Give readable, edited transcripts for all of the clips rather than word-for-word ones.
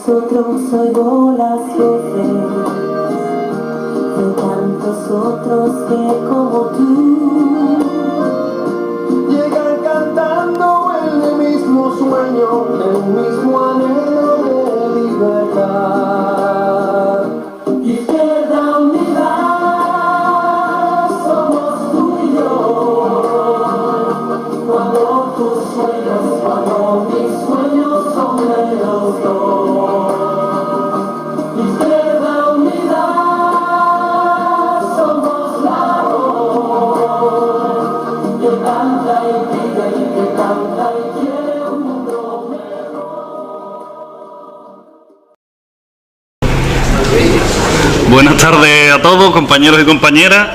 vosotros oigo las voces de tantos otros que como tú llegan cantando el mismo sueño, el mismo anhelo de libertad. Izquierda Unida, somos tú y yo. Cuando tus sueños, cuando mis sueños son de los dos. Izquierda Unida, somos la voz que canta y pide y que canta y quiere un mundo mejor. Buenas tardes a todos, compañeros y compañeras.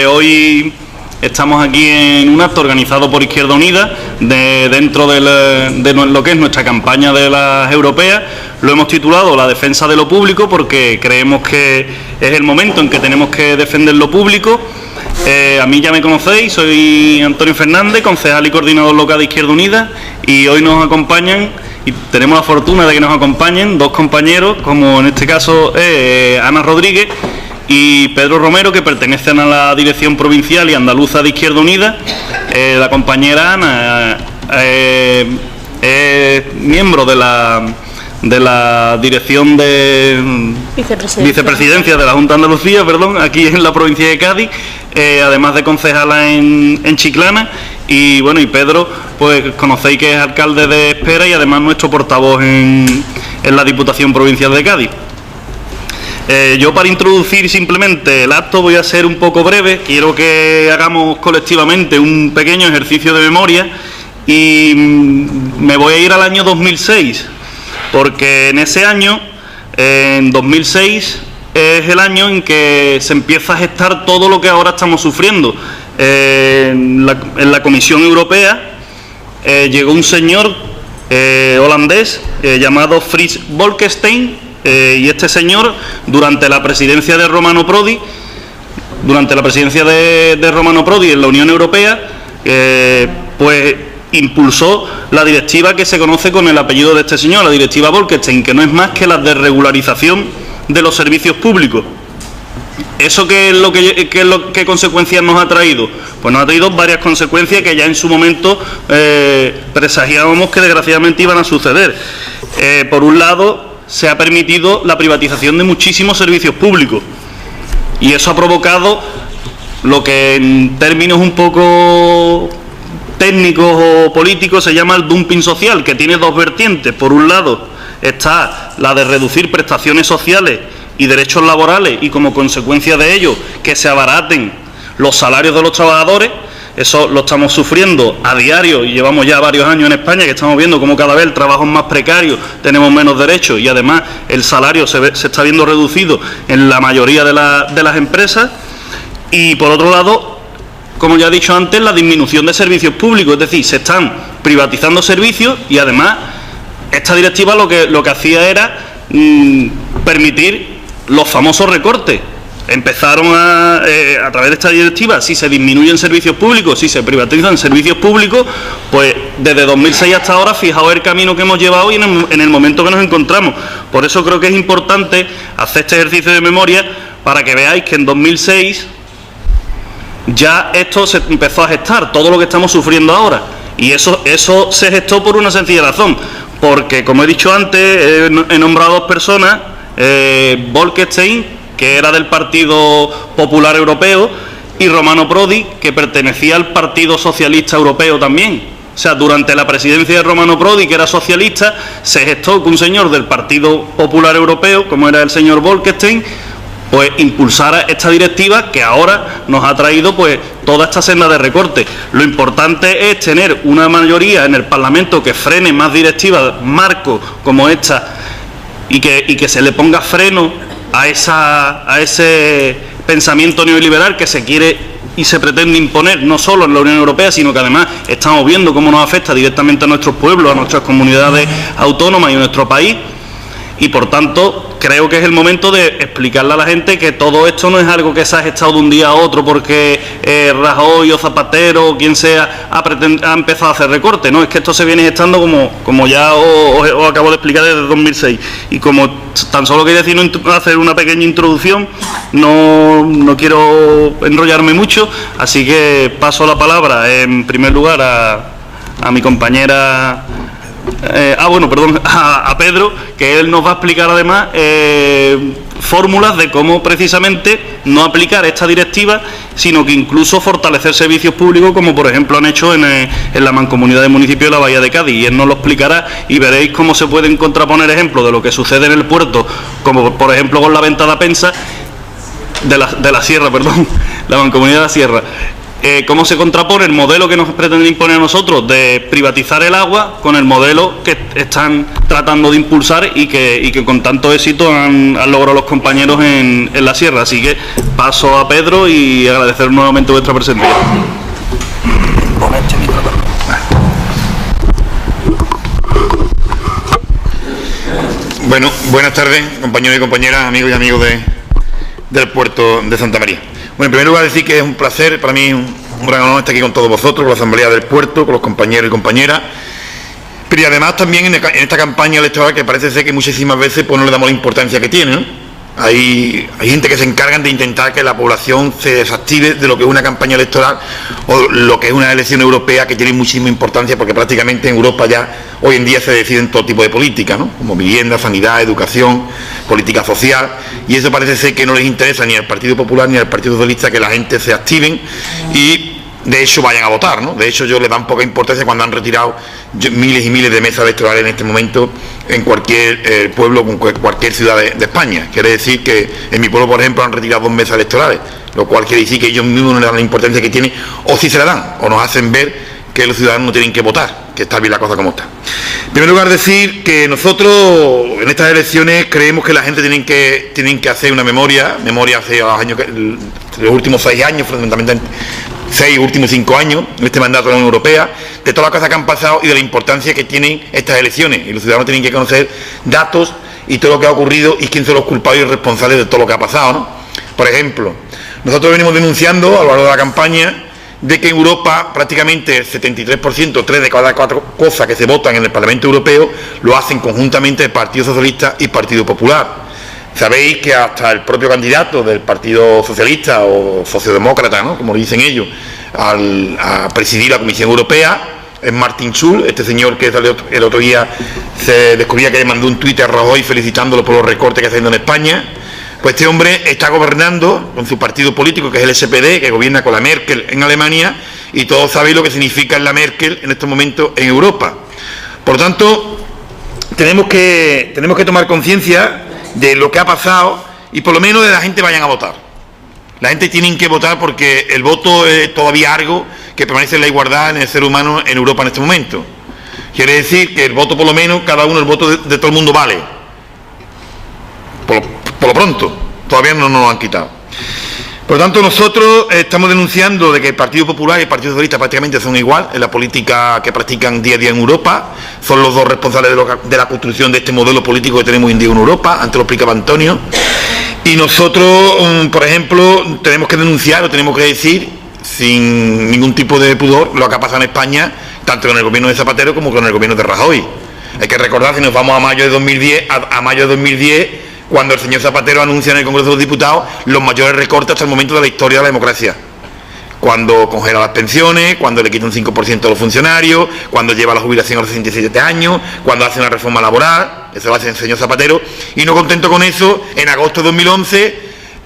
Hoy estamos aquí en un acto organizado por Izquierda Unida dentro de lo que es nuestra campaña de las europeas. Lo hemos titulado La defensa de lo público porque creemos que es el momento en que tenemos que defender lo público. A mí ya me conocéis, soy Antonio Fernández, concejal y coordinador local de Izquierda Unida, y hoy nos acompañan, y tenemos la fortuna de que nos acompañen dos compañeros, como en este caso Ana Rodríguez y Pedro Romero, que pertenecen a la Dirección Provincial y Andaluza de Izquierda Unida. La compañera Ana es miembro de la Dirección de Vicepresidencia de la Junta de Andalucía, aquí en la provincia de Cádiz, además de concejala en Chiclana. Y bueno, y Pedro, pues conocéis que es alcalde de Espera y además nuestro portavoz en la Diputación Provincial de Cádiz. Yo, para introducir simplemente el acto, voy a ser un poco breve. Quiero que hagamos colectivamente un pequeño ejercicio de memoria y me voy a ir al año 2006, porque en ese año, en 2006, es el año en que se empieza a gestar todo lo que ahora estamos sufriendo. En la Comisión Europea llegó un señor holandés llamado Frits Bolkestein, y este señor, durante la presidencia de Romano Prodi, en la Unión Europea, pues impulsó la directiva que se conoce con el apellido de este señor, la directiva Bolkestein, que no es más que la desregularización de los servicios públicos. ¿Eso qué consecuencias nos ha traído? Pues nos ha traído varias consecuencias que ya en su momento presagiábamos que desgraciadamente iban a suceder. Por un lado, se ha permitido la privatización de muchísimos servicios públicos y eso ha provocado lo que en términos un poco técnicos o políticos se llama el dumping social, que tiene dos vertientes. Por un lado está la de reducir prestaciones sociales y derechos laborales y, como consecuencia de ello, que se abaraten los salarios de los trabajadores. Eso lo estamos sufriendo a diario y llevamos ya varios años en España, que estamos viendo cómo cada vez el trabajo es más precario, tenemos menos derechos y además el salario se está viendo reducido en la mayoría de las empresas. Y por otro lado, como ya he dicho antes, la disminución de servicios públicos, es decir, se están privatizando servicios y además esta directiva lo que hacía era permitir los famosos recortes. Empezaron a través de esta directiva, si se disminuyen servicios públicos, si se privatizan servicios públicos, pues desde 2006 hasta ahora, fijaos el camino que hemos llevado y en el momento que nos encontramos. Por eso creo que es importante hacer este ejercicio de memoria para que veáis que en 2006 ya esto se empezó a gestar, todo lo que estamos sufriendo ahora. Y eso se gestó por una sencilla razón, porque, como he dicho antes, he nombrado a dos personas, Bolkestein, que era del Partido Popular Europeo, y Romano Prodi, que pertenecía al Partido Socialista Europeo también. O sea, durante la presidencia de Romano Prodi, que era socialista, se gestó que un señor del Partido Popular Europeo, como era el señor Bolkestein, pues impulsara esta directiva que ahora nos ha traído pues toda esta senda de recortes. Lo importante es tener una mayoría en el Parlamento que frene más directivas marco como esta y que se le ponga freno a ese pensamiento neoliberal que se quiere y se pretende imponer no solo en la Unión Europea, sino que además estamos viendo cómo nos afecta directamente a nuestros pueblos, a nuestras comunidades autónomas y a nuestro país. y por tanto creo que es el momento de explicarle a la gente que todo esto no es algo que se ha gestado de un día a otro porque Rajoy o Zapatero o quien sea ha empezado a hacer recortes, no, es que esto se viene gestando como ya os acabo de explicar desde 2006, y como tan solo quería decir, hacer una pequeña introducción, no quiero enrollarme mucho, así que paso la palabra en primer lugar a mi compañera, a Pedro, que él nos va a explicar además fórmulas de cómo precisamente no aplicar esta directiva, sino que incluso fortalecer servicios públicos, como por ejemplo han hecho en la Mancomunidad de Municipios de la Bahía de Cádiz, y él nos lo explicará y veréis cómo se pueden contraponer ejemplos de lo que sucede en el puerto, como por ejemplo con la venta de Apensa, de la Sierra, perdón, la Mancomunidad de la Sierra. Cómo se contrapone el modelo que nos pretenden imponer a nosotros de privatizar el agua con el modelo que están tratando de impulsar y que con tanto éxito han logrado los compañeros en la Sierra. Así que paso a Pedro y agradecer nuevamente vuestra presencia. Bueno, buenas tardes, compañeros y compañeras, amigos y amigos del puerto de Santa María. Bueno, en primer lugar decir que es un placer, para mí un gran honor estar aquí con todos vosotros, con la Asamblea del Puerto, con los compañeros y compañeras, pero y además también en esta campaña electoral que parece ser que muchísimas veces pues no le damos la importancia que tiene, ¿no? Hay gente que se encargan de intentar que la población se desactive de lo que es una campaña electoral o lo que es una elección europea, que tiene muchísima importancia porque prácticamente en Europa ya hoy en día se deciden todo tipo de políticas, ¿no? Como vivienda, sanidad, educación, política social, y eso parece ser que no les interesa ni al Partido Popular ni al Partido Socialista que la gente se activen y de hecho vayan a votar, ¿no? De hecho, yo le dan poca importancia cuando han retirado miles y miles de mesas electorales en este momento en cualquier pueblo, en cualquier ciudad de España. Quiere decir que en mi pueblo, por ejemplo, han retirado 2 mesas electorales, lo cual quiere decir que ellos mismos no le dan la importancia que tienen, o si se la dan, o nos hacen ver que los ciudadanos no tienen que votar, que está bien la cosa como está. En primer lugar, decir que nosotros en estas elecciones creemos que la gente tienen que hacer una memoria hace los años, los últimos 6 años, fundamentalmente 6 últimos 5 años, en este mandato de la Unión Europea, de todas las cosas que han pasado y de la importancia que tienen estas elecciones. Y los ciudadanos tienen que conocer datos y todo lo que ha ocurrido y quién son los culpables y responsables de todo lo que ha pasado, ¿no? Por ejemplo, nosotros venimos denunciando a lo largo de la campaña de que en Europa prácticamente el 73%, 3 de cada 4 cosas que se votan en el Parlamento Europeo, lo hacen conjuntamente el Partido Socialista y el Partido Popular. Sabéis que hasta el propio candidato del Partido Socialista o sociodemócrata, ¿no?, como dicen ellos, a presidir la Comisión Europea, es Martin Schulz, este señor que el otro día se descubría que le mandó un tuit a Rajoy felicitándolo por los recortes que está haciendo en España. Pues este hombre está gobernando con su partido político, que es el SPD, que gobierna con la Merkel en Alemania, y todos sabéis lo que significa la Merkel en estos momentos en Europa. Por lo tanto, tenemos que tomar conciencia de lo que ha pasado y por lo menos de la gente vayan a votar. La gente tiene que votar porque el voto es todavía algo que permanece en la igualdad en el ser humano en Europa en este momento. Quiere decir que el voto, por lo menos, cada uno, el voto de todo el mundo vale. Por lo pronto, todavía no nos lo han quitado. Por lo tanto, nosotros estamos denunciando de que el Partido Popular y el Partido Socialista prácticamente son igual en la política que practican día a día en Europa. Son los dos responsables de la construcción de este modelo político que tenemos hoy en día en Europa. Antes lo explicaba Antonio. Y nosotros, por ejemplo, tenemos que denunciar o tenemos que decir, sin ningún tipo de pudor, lo que ha pasado en España, tanto con el gobierno de Zapatero como con el gobierno de Rajoy. Hay que recordar, si nos vamos a mayo de 2010, cuando el señor Zapatero anuncia en el Congreso de los Diputados los mayores recortes hasta el momento de la historia de la democracia. Cuando congela las pensiones, cuando le quita un 5% a los funcionarios, cuando lleva la jubilación a los 67 años, cuando hace una reforma laboral, eso lo hace el señor Zapatero, y no contento con eso, en agosto de 2011,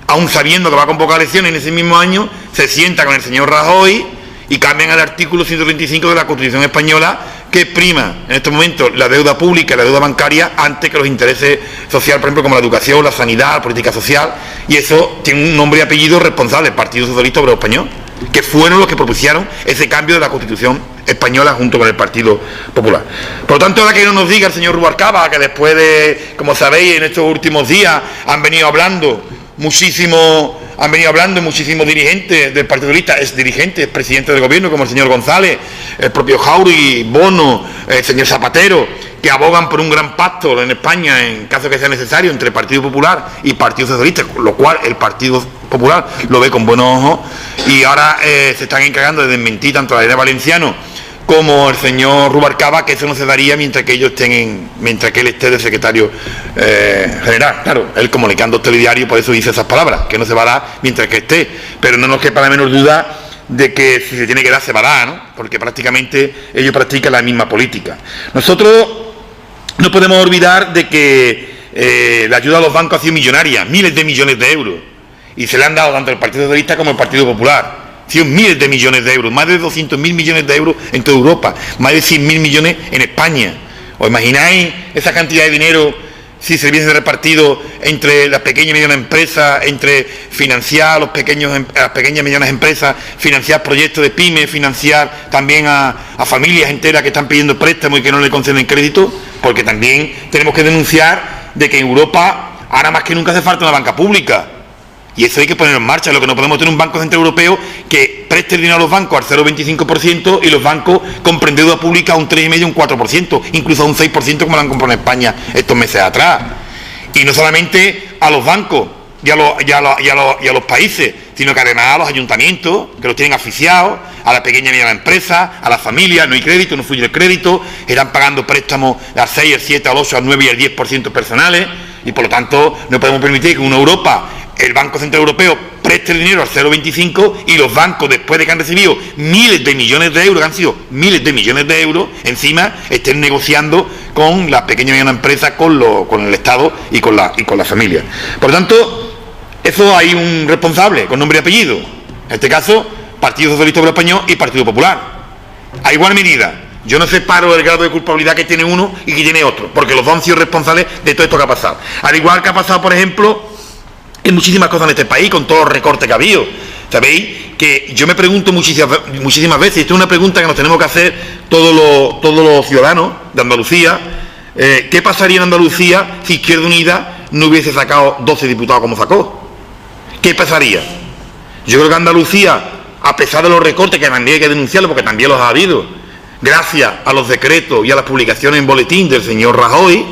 aún sabiendo que va a convocar elecciones en ese mismo año, se sienta con el señor Rajoy y cambian el artículo 135 de la Constitución Española, que prima en estos momentos la deuda pública y la deuda bancaria antes que los intereses sociales, por ejemplo, como la educación, la sanidad, la política social, y eso tiene un nombre y apellido responsable, el Partido Socialista Obrero Español, que fueron los que propusieron ese cambio de la Constitución Española junto con el Partido Popular. Por lo tanto, ahora que no nos diga el señor Rubalcaba, que después de, como sabéis, en estos últimos días han venido hablando muchísimo han venido hablando muchísimos dirigentes del Partido Socialista, dirigentes, presidentes del gobierno, como el señor González, el propio Jáuregui, Bono, el señor Zapatero, que abogan por un gran pacto en España, en caso que sea necesario, entre el Partido Popular y Partido Socialista, lo cual el Partido Popular lo ve con buenos ojos, y ahora se están encargando de desmentir tanto a la Valenciano como el señor Rubalcaba, que eso no se daría mientras que ellos mientras que él esté de secretario general. Claro, él como le quedan dos telediarios, por eso dice esas palabras, que no se va a dar mientras que esté, pero no nos quepa la menor duda de que si se tiene que dar, se va a dar, ¿no? Porque prácticamente ellos practican la misma política. Nosotros no podemos olvidar de que la ayuda a los bancos ha sido millonaria, miles de millones de euros, y se le han dado tanto el Partido Socialista como el Partido Popular. 100 miles de millones de euros, más de 200.000 millones de euros en toda Europa, más de 100.000 millones en España. ¿Os imagináis esa cantidad de dinero si se hubiese repartido entre las pequeñas y medianas empresas, entre financiar a las pequeñas y medianas empresas, financiar proyectos de pymes, financiar también a familias enteras que están pidiendo préstamos y que no le conceden crédito? Porque también tenemos que denunciar de que en Europa ahora más que nunca hace falta una banca pública. Y eso hay que ponerlo en marcha. Lo que no podemos tener un banco central europeo que preste el dinero a los bancos al 0,25% y los bancos compren deuda pública a un 3,5%, un 4%, incluso a un 6% como lo han comprado en España estos meses atrás. Y no solamente a los bancos y a los países, sino que además a los ayuntamientos, que los tienen asfixiados, a la pequeña y mediana empresa, a las familias. No hay crédito, no fluye el crédito, están pagando préstamos al 6, al 7, al 8, al 9 y al 10% personales, y por lo tanto no podemos permitir que en una Europa el Banco Central Europeo preste el dinero al 0,25 y los bancos, después de que han recibido miles de millones de euros, que han sido miles de millones de euros, encima estén negociando con las pequeñas y medianas empresas, con el Estado y con la familia. Por lo tanto, eso hay un responsable con nombre y apellido. En este caso, Partido Socialista Obrero Español y Partido Popular. A igual medida, yo no separo el grado de culpabilidad que tiene uno y que tiene otro, porque los dos han sido responsables de todo esto que ha pasado. Al igual que ha pasado, por ejemplo, en muchísimas cosas en este país, con todos los recortes que ha habido. Sabéis que yo me pregunto muchísimas veces, y esto es una pregunta que nos tenemos que hacer todos los ciudadanos de Andalucía, ¿qué pasaría en Andalucía si Izquierda Unida no hubiese sacado 12 diputados como sacó? ¿Qué pasaría? Yo creo que Andalucía, a pesar de los recortes, que también hay que denunciarlo porque también los ha habido, gracias a los decretos y a las publicaciones en boletín del señor Rajoy,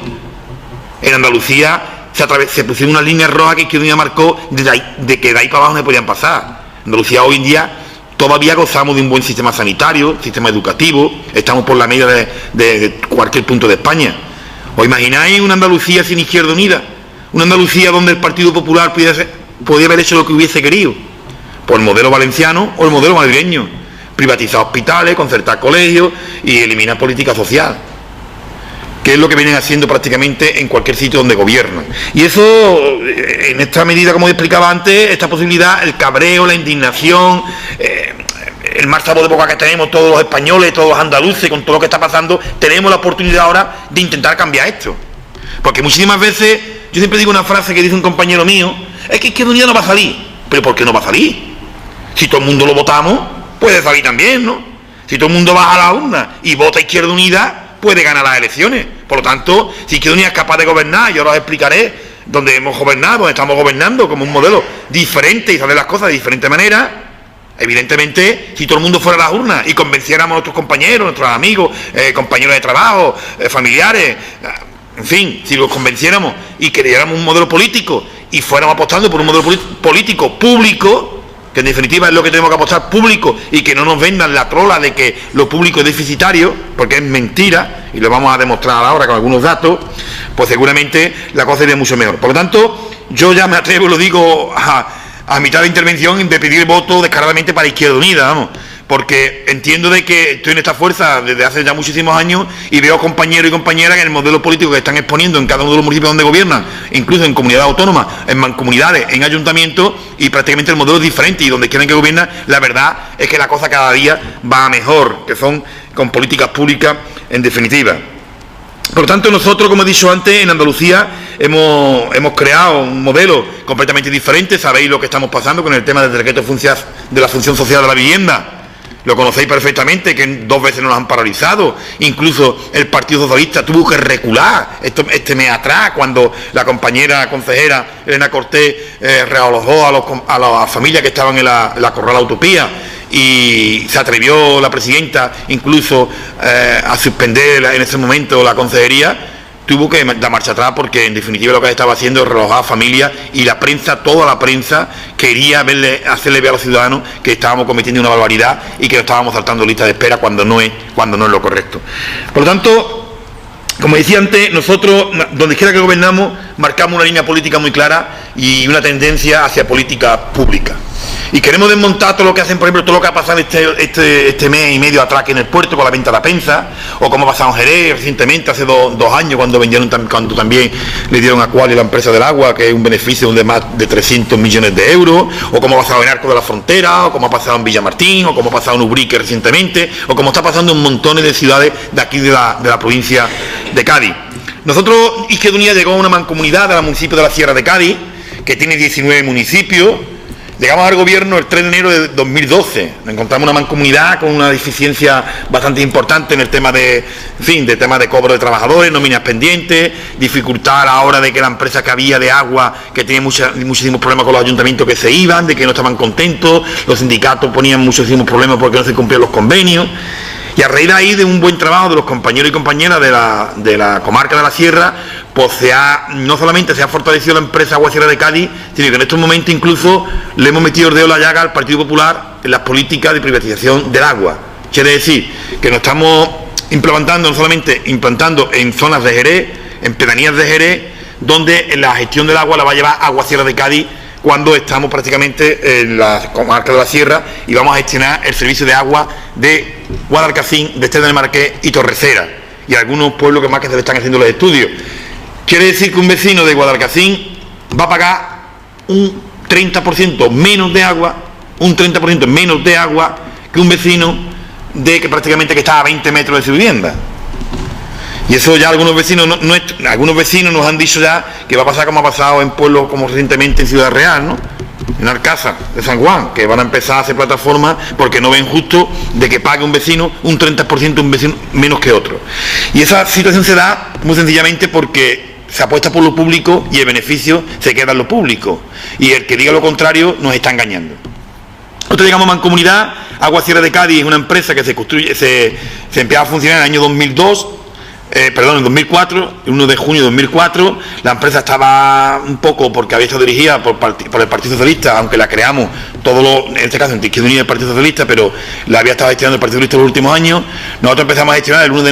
en Andalucía se pusieron unas líneas rojas que Izquierda Unida marcó de que de ahí para abajo no se podían pasar. Andalucía hoy en día todavía gozamos de un buen sistema sanitario, sistema educativo, estamos por la media de cualquier punto de España. ¿Os imagináis una Andalucía sin Izquierda Unida? Una Andalucía donde el Partido Popular podía haber hecho lo que hubiese querido, por el modelo valenciano o el modelo madrileño: privatizar hospitales, concertar colegios y eliminar política social, que es lo que vienen haciendo prácticamente en cualquier sitio donde gobiernan. Y eso, en esta medida, como explicaba antes, esta posibilidad, el cabreo, la indignación, el mal sabor de boca que tenemos todos los españoles, todos los andaluces, con todo lo que está pasando, tenemos la oportunidad ahora de intentar cambiar esto. Porque muchísimas veces, yo siempre digo una frase que dice un compañero mío: es que Izquierda Unida no va a salir. ¿Pero por qué no va a salir? Si todo el mundo lo votamos, puede salir también, ¿no? Si todo el mundo va a la urna y vota Izquierda Unida, puede ganar las elecciones. Por lo tanto, si Izquierda Unida es capaz de gobernar, yo os explicaré dónde hemos gobernado, dónde estamos gobernando, como un modelo diferente y hacer las cosas de diferente manera. Evidentemente, si todo el mundo fuera a las urnas y convenciéramos a nuestros compañeros, nuestros amigos, compañeros de trabajo, familiares, en fin, si los convenciéramos y creáramos un modelo político y fuéramos apostando por un modelo político público, que en definitiva es lo que tenemos que apostar, público, y que no nos vendan la trola de que lo público es deficitario, porque es mentira, y lo vamos a demostrar ahora con algunos datos, pues seguramente la cosa sería mucho mejor. Por lo tanto, yo ya me atrevo, lo digo a mitad de intervención, de pedir voto descaradamente para Izquierda Unida, vamos, porque entiendo de que estoy en esta fuerza desde hace ya muchísimos años y veo compañeros y compañeras que en el modelo político que están exponiendo en cada uno de los municipios donde gobiernan, incluso en comunidades autónomas, en mancomunidades, en ayuntamientos, y prácticamente el modelo es diferente, y donde quieren que gobiernan, la verdad es que la cosa cada día va a mejor, que son con políticas públicas en definitiva. Por lo tanto, nosotros, como he dicho antes, en Andalucía hemos creado un modelo completamente diferente. Sabéis lo que estamos pasando con el tema del decreto de la función social de la vivienda, Lo conocéis perfectamente, que 2 veces nos han paralizado. Incluso el Partido Socialista tuvo que recular este mes atrás, cuando la compañera consejera Elena Cortés realojó a las familias que estaban en la Corral Utopía, y se atrevió la presidenta incluso a suspender en ese momento la consejería. Tuvo que dar marcha atrás, porque en definitiva lo que estaba haciendo es relojar a familias, y la prensa, toda la prensa, quería hacerle ver a los ciudadanos que estábamos cometiendo una barbaridad y que estábamos saltando listas de espera cuando no es lo correcto. Por lo tanto, como decía antes, nosotros, donde quiera que gobernamos, marcamos una línea política muy clara y una tendencia hacia política pública. Y queremos desmontar todo lo que hacen, por ejemplo, todo lo que ha pasado este mes y medio atrás aquí en el puerto con la venta de la prensa, o como ha pasado en Jerez recientemente, hace dos años, cuando también le dieron a Aqualia la empresa del agua, que es un beneficio de más de 300 millones de euros, o como ha pasado en Arco de la Frontera, o como ha pasado en Villamartín, o como ha pasado en Ubrique recientemente, o como está pasando en montones de ciudades de aquí de la provincia de Cádiz. Nosotros, Izquierda Unida llegó a una mancomunidad del municipio de la Sierra de Cádiz, que tiene 19 municipios. Llegamos al gobierno el 3 de enero de 2012, nos encontramos una mancomunidad con una deficiencia bastante importante en el tema de cobro de trabajadores, nóminas pendientes, dificultad a la hora de que la empresa que había de agua, que tenía muchísimos problemas con los ayuntamientos que se iban, de que no estaban contentos, los sindicatos ponían muchísimos problemas porque no se cumplían los convenios. Y a raíz de ahí, de un buen trabajo de los compañeros y compañeras de la comarca de la Sierra, pues no solamente se ha fortalecido la empresa Agua Sierra de Cádiz, sino que en estos momentos incluso le hemos metido el dedo en la llaga al Partido Popular en las políticas de privatización del agua. Quiere decir que nos estamos implantando, no solamente implantando en zonas de Jerez, en pedanías de Jerez, donde la gestión del agua la va a llevar Agua Sierra de Cádiz, cuando estamos prácticamente en la comarca de la Sierra y vamos a gestionar el servicio de agua de Guadalcacín, de Estrella del Marqués y Torrecera, y algunos pueblos que más que se le están haciendo los estudios. Quiere decir que un vecino de Guadalcacín va a pagar un 30% menos de agua, que un vecino que prácticamente está a 20 metros de su vivienda. Y eso ya algunos vecinos nos han dicho ya que va a pasar como ha pasado en pueblos como recientemente en Ciudad Real, ¿no? En Alcázar de San Juan, que van a empezar a hacer plataformas porque no ven justo de que pague un vecino un 30% un vecino menos que otro. Y esa situación se da muy sencillamente porque se apuesta por lo público y el beneficio se queda en lo público. Y el que diga lo contrario nos está engañando. Nosotros llegamos a Mancomunidad. Agua Sierra de Cádiz es una empresa que se empieza a funcionar en el año 2002. En 2004, el 1 de junio de 2004, la empresa estaba un poco, porque había estado dirigida por el Partido Socialista, aunque la creamos, en este caso en Izquierda Unida del Partido Socialista, pero la había estado gestionando el Partido Socialista en los últimos años. Nosotros empezamos a gestionar el 3 de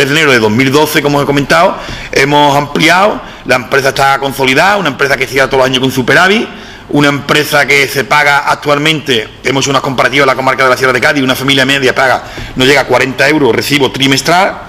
enero de 2012, como os he comentado, hemos ampliado, la empresa está consolidada, una empresa que sigue todos los años con superávit, una empresa que se paga actualmente, hemos hecho unas comparativas en la comarca de la Sierra de Cádiz, una familia media paga, no llega a 40 euros recibo trimestral,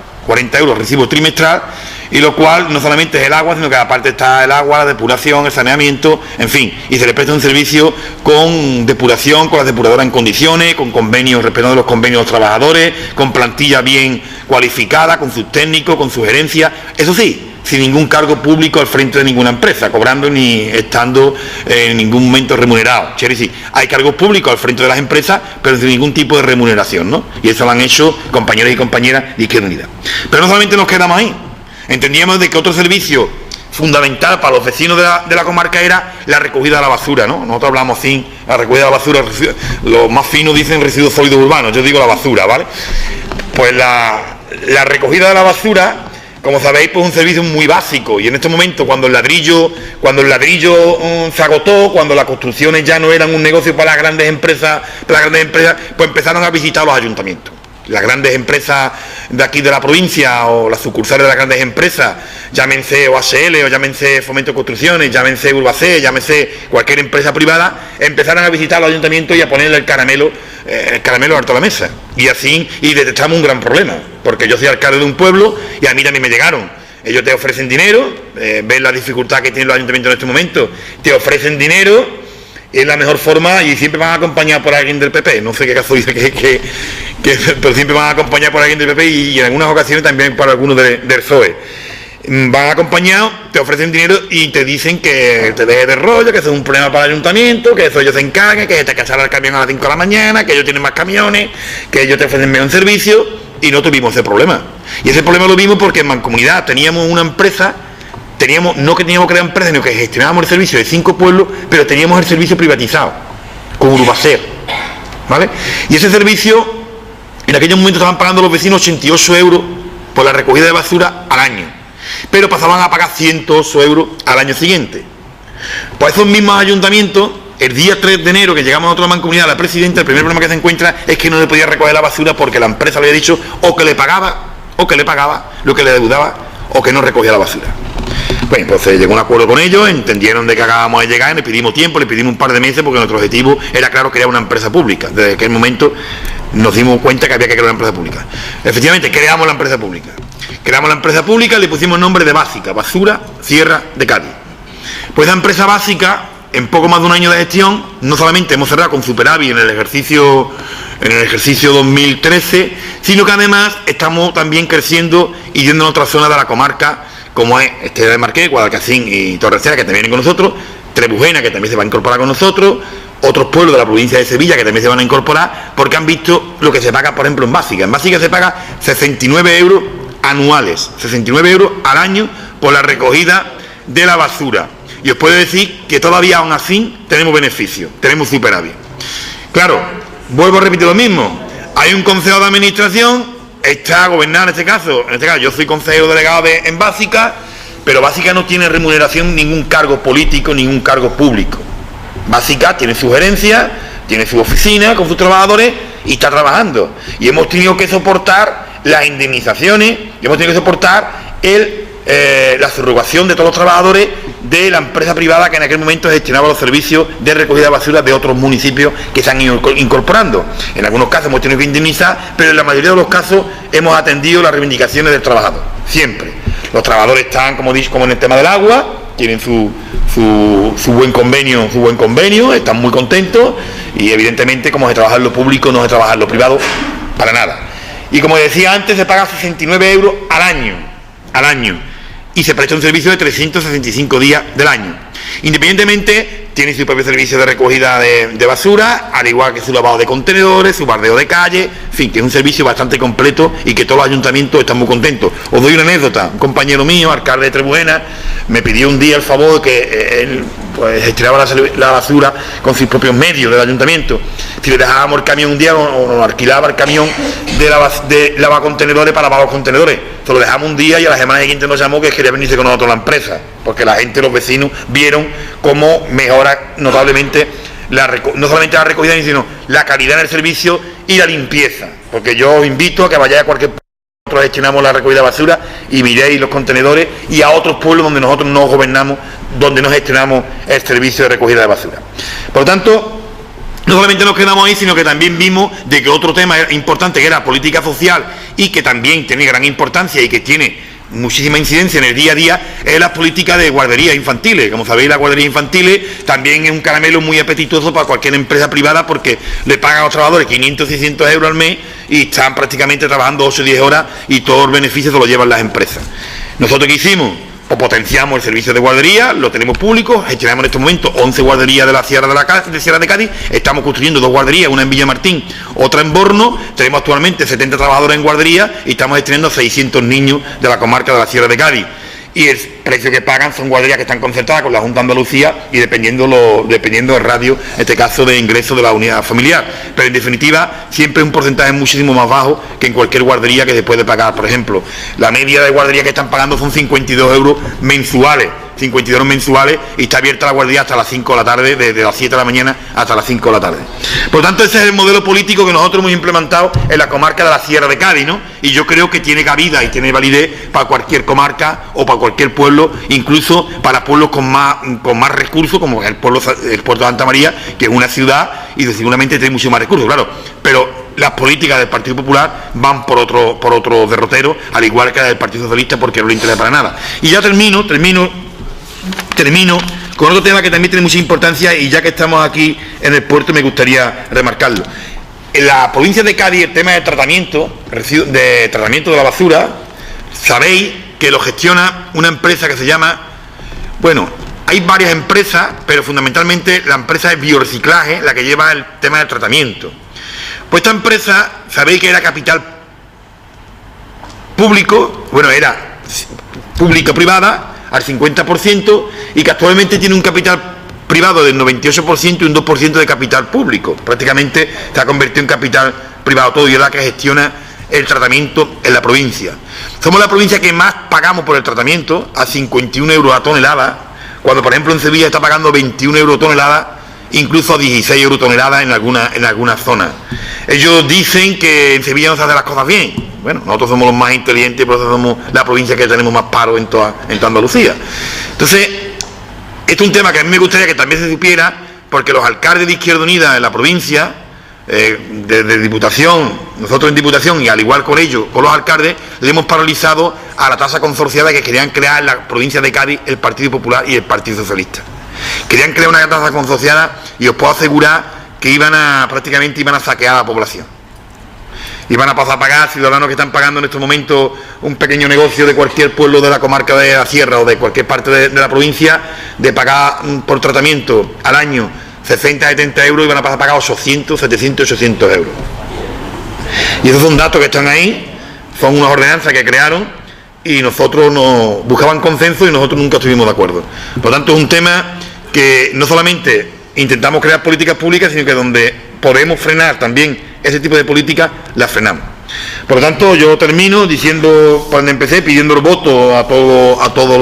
y lo cual no solamente es el agua, sino que aparte está el agua, la depuración, el saneamiento, en fin, y se le presta un servicio con depuración, con la depuradora en condiciones, con convenios, respetando los convenios de los trabajadores, con plantilla bien cualificada, con sus técnicos, con su gerencia, eso sí, sin ningún cargo público al frente de ninguna empresa, cobrando ni estando en ningún momento remunerado. Quiere decir, hay cargos públicos al frente de las empresas, pero sin ningún tipo de remuneración, ¿no? Y eso lo han hecho compañeros y compañeras de Izquierda Unida. Pero no solamente nos quedamos ahí. Entendíamos de que otro servicio fundamental para los vecinos de la comarca era la recogida de la basura, ¿no? Nosotros hablamos sin la recogida de la basura, los más finos dicen residuos sólidos urbanos, yo digo la basura, ¿vale? Pues la recogida de la basura, como sabéis, pues es un servicio muy básico, y en este momento, cuando el ladrillo se agotó, cuando las construcciones ya no eran un negocio para las grandes empresas, pues empezaron a visitar los ayuntamientos. Las grandes empresas de aquí de la provincia, o las sucursales de las grandes empresas, llámense OHL, o llámense Fomento de Construcciones, llámense Urbacé, llámense cualquier empresa privada, empezaron a visitar los ayuntamientos y a ponerle el caramelo alto a la mesa. Y así, y detectamos un gran problema, porque yo soy alcalde de un pueblo y a mí también me llegaron. Ellos te ofrecen dinero, ven la dificultad que tienen los ayuntamientos en este momento, te ofrecen dinero, es la mejor forma, y siempre van a acompañar por alguien del PP, no sé qué caso dice pero siempre van a acompañar por alguien del PP y en algunas ocasiones también por algunos del PSOE. van acompañados, te ofrecen dinero y te dicen que te dejes de rollo, que eso es un problema para el ayuntamiento, que eso ellos se encarguen, que te casará el camión a las 5 de la mañana, que ellos tienen más camiones, que ellos te ofrecen mejor servicio, y no tuvimos ese problema. Y ese problema lo vimos porque en Mancomunidad teníamos una empresa, no que teníamos que crear empresa, sino que gestionábamos el servicio de 5 pueblos, pero teníamos el servicio privatizado, con Urbacer, ¿vale? Y ese servicio, en aquellos momentos estaban pagando los vecinos 88 euros por la recogida de basura al año, pero pasaban a pagar 108 euros al año siguiente. Pues esos mismos ayuntamientos, el día 3 de enero que llegamos a otra Mancomunidad, la presidenta, el primer problema que se encuentra es que no le podía recoger la basura porque la empresa le había dicho o que le pagaba lo que le deudaba, o que no recogía la basura. Bueno, pues se llegó a un acuerdo con ellos, entendieron de que acabábamos de llegar, le pedimos tiempo, le pedimos un par de meses porque nuestro objetivo era, claro, crear una empresa pública. Desde aquel momento nos dimos cuenta que había que crear una empresa pública. Efectivamente, creamos la empresa pública. Creamos la empresa pública, le pusimos el nombre de Básica, Basura Sierra de Cádiz. Pues la empresa Básica, en poco más de un año de gestión, no solamente hemos cerrado con superávit en el ejercicio 2013, sino que además estamos también creciendo y yendo a otras zonas de la comarca, como es Estella de Marqués, Guadalcacín y Torrecera, que también vienen con nosotros, Trebujena, que también se va a incorporar con nosotros, otros pueblos de la provincia de Sevilla que también se van a incorporar, porque han visto lo que se paga, por ejemplo, en Básica. En Básica se paga 69 euros anuales, 69 euros al año por la recogida de la basura. Y os puedo decir que todavía aún así tenemos beneficio, tenemos superávit. Claro, vuelvo a repetir lo mismo, hay un consejo de administración, está gobernado en este caso yo soy consejero delegado en Básica, pero Básica no tiene remuneración, ningún cargo político, ningún cargo público. Básica tiene su gerencia, tiene su oficina con sus trabajadores y está trabajando. Y hemos tenido que soportar las indemnizaciones, y hemos tenido que soportar la subrogación de todos los trabajadores de la empresa privada que en aquel momento gestionaba los servicios de recogida de basura de otros municipios que se han ido incorporando. En algunos casos hemos tenido que indemnizar, pero en la mayoría de los casos hemos atendido las reivindicaciones del trabajador, siempre. Los trabajadores están, como en el tema del agua, tienen su buen convenio, están muy contentos, y evidentemente, como se trabaja en lo público, no se trabaja en lo privado para nada. Y como decía antes, se paga 69 euros al año, y se presta un servicio de 365 días del año. Independientemente, tiene su propio servicio de recogida de basura, al igual que su lavado de contenedores, su bardeo de calle, en fin, que es un servicio bastante completo y que todos los ayuntamientos están muy contentos. Os doy una anécdota: un compañero mío, alcalde de Trebujena, me pidió un día el favor de que él pues gestionaba la basura con sus propios medios del ayuntamiento. Si le dejábamos el camión un día, o nos alquilaba el camión de lavacontenedores para lavar los contenedores. Se lo dejamos un día y a la semana siguiente nos llamó que quería venirse con nosotros a la empresa, porque la gente, los vecinos, vieron cómo mejora notablemente no solamente la recogida, sino la calidad en el servicio y la limpieza. Porque yo os invito a que vayáis a cualquier pueblo, nosotros gestionamos la recogida de basura y miréis los contenedores, y a otros pueblos donde nosotros no gobernamos, donde no gestionamos el servicio de recogida de basura. Por lo tanto, no solamente nos quedamos ahí, sino que también vimos de que otro tema importante, que era política social, y que también tiene gran importancia y que tiene muchísima incidencia en el día a día, es la política de guarderías infantiles. Como sabéis, la guardería infantiles también es un caramelo muy apetitoso para cualquier empresa privada, porque le pagan a los trabajadores 500 y 600 euros al mes y están prácticamente trabajando 8 o 10 horas, y todo el beneficio se lo llevan las empresas. ¿Nosotros qué hicimos? Pues potenciamos el servicio de guardería, lo tenemos público, gestionamos en estos momentos 11 guarderías de la Sierra de Cádiz, estamos construyendo 2 guarderías, una en Villamartín, otra en Borno, tenemos actualmente 70 trabajadores en guardería y estamos gestionando 600 niños de la comarca de la Sierra de Cádiz. Y el precio que pagan son guarderías que están concertadas con la Junta de Andalucía, y dependiendo del radio, en este caso, de ingreso de la unidad familiar. Pero en definitiva, siempre un porcentaje muchísimo más bajo que en cualquier guardería que se puede pagar. Por ejemplo, la media de guardería que están pagando son 52 euros mensuales, y está abierta la guardería hasta las 5 de la tarde, desde las 7 de la mañana hasta las 5 de la tarde. Por lo tanto, ese es el modelo político que nosotros hemos implementado en la comarca de la Sierra de Cádiz, ¿no? Y yo creo que tiene cabida y tiene validez para cualquier comarca o para cualquier pueblo, incluso para pueblos con más recursos, como el puerto de Santa María, que es una ciudad y seguramente tiene mucho más recursos, claro, pero las políticas del Partido Popular van por otro derrotero, al igual que la del Partido Socialista, porque no le interesa para nada. Y ya termino con otro tema que también tiene mucha importancia, y ya que estamos aquí en el puerto me gustaría remarcarlo. En la provincia de Cádiz, el tema de tratamiento de la basura, sabéis que lo gestiona una empresa que se llama, bueno, hay varias empresas, pero fundamentalmente la empresa es Bioreciclaje, la que lleva el tema del tratamiento. Pues esta empresa, sabéis que era capital público, bueno, era público-privada al 50% y que actualmente tiene un capital privado del 98% y un 2% de capital público. Prácticamente se ha convertido en capital privado todo y es la que gestiona el tratamiento en la provincia. Somos la provincia que más pagamos por el tratamiento, a 51 euros a tonelada, cuando por ejemplo en Sevilla está pagando 21 euros a tonelada, incluso a 16 euros a tonelada en algunas zonas. Ellos dicen que en Sevilla no se hacen las cosas bien. Bueno, nosotros somos los más inteligentes, por eso somos la provincia que tenemos más paro en toda Andalucía. Entonces, este es un tema que a mí me gustaría que también se supiera, porque los alcaldes de Izquierda Unida en la provincia, de Diputación, nosotros en Diputación y al igual con ellos, con los alcaldes, le hemos paralizado a la tasa consorciada que querían crear en la provincia de Cádiz el Partido Popular y el Partido Socialista. Querían crear una tasa consorciada y os puedo asegurar que prácticamente iban a saquear a la población. Iban a pasar a pagar ciudadanos que están pagando en estos momentos un pequeño negocio de cualquier pueblo de la comarca de la Sierra o de cualquier parte de la provincia, de pagar por tratamiento al año 60, 70 euros, y van a pasar a pagar 800, 700, 800 euros. Y esos son datos que están ahí, son unas ordenanzas que crearon y nosotros nos buscaban consenso y nosotros nunca estuvimos de acuerdo. Por lo tanto, es un tema que no solamente intentamos crear políticas públicas, sino que donde podemos frenar también ese tipo de políticas, las frenamos. Por lo tanto, yo termino diciendo, cuando empecé, pidiendo el voto a todos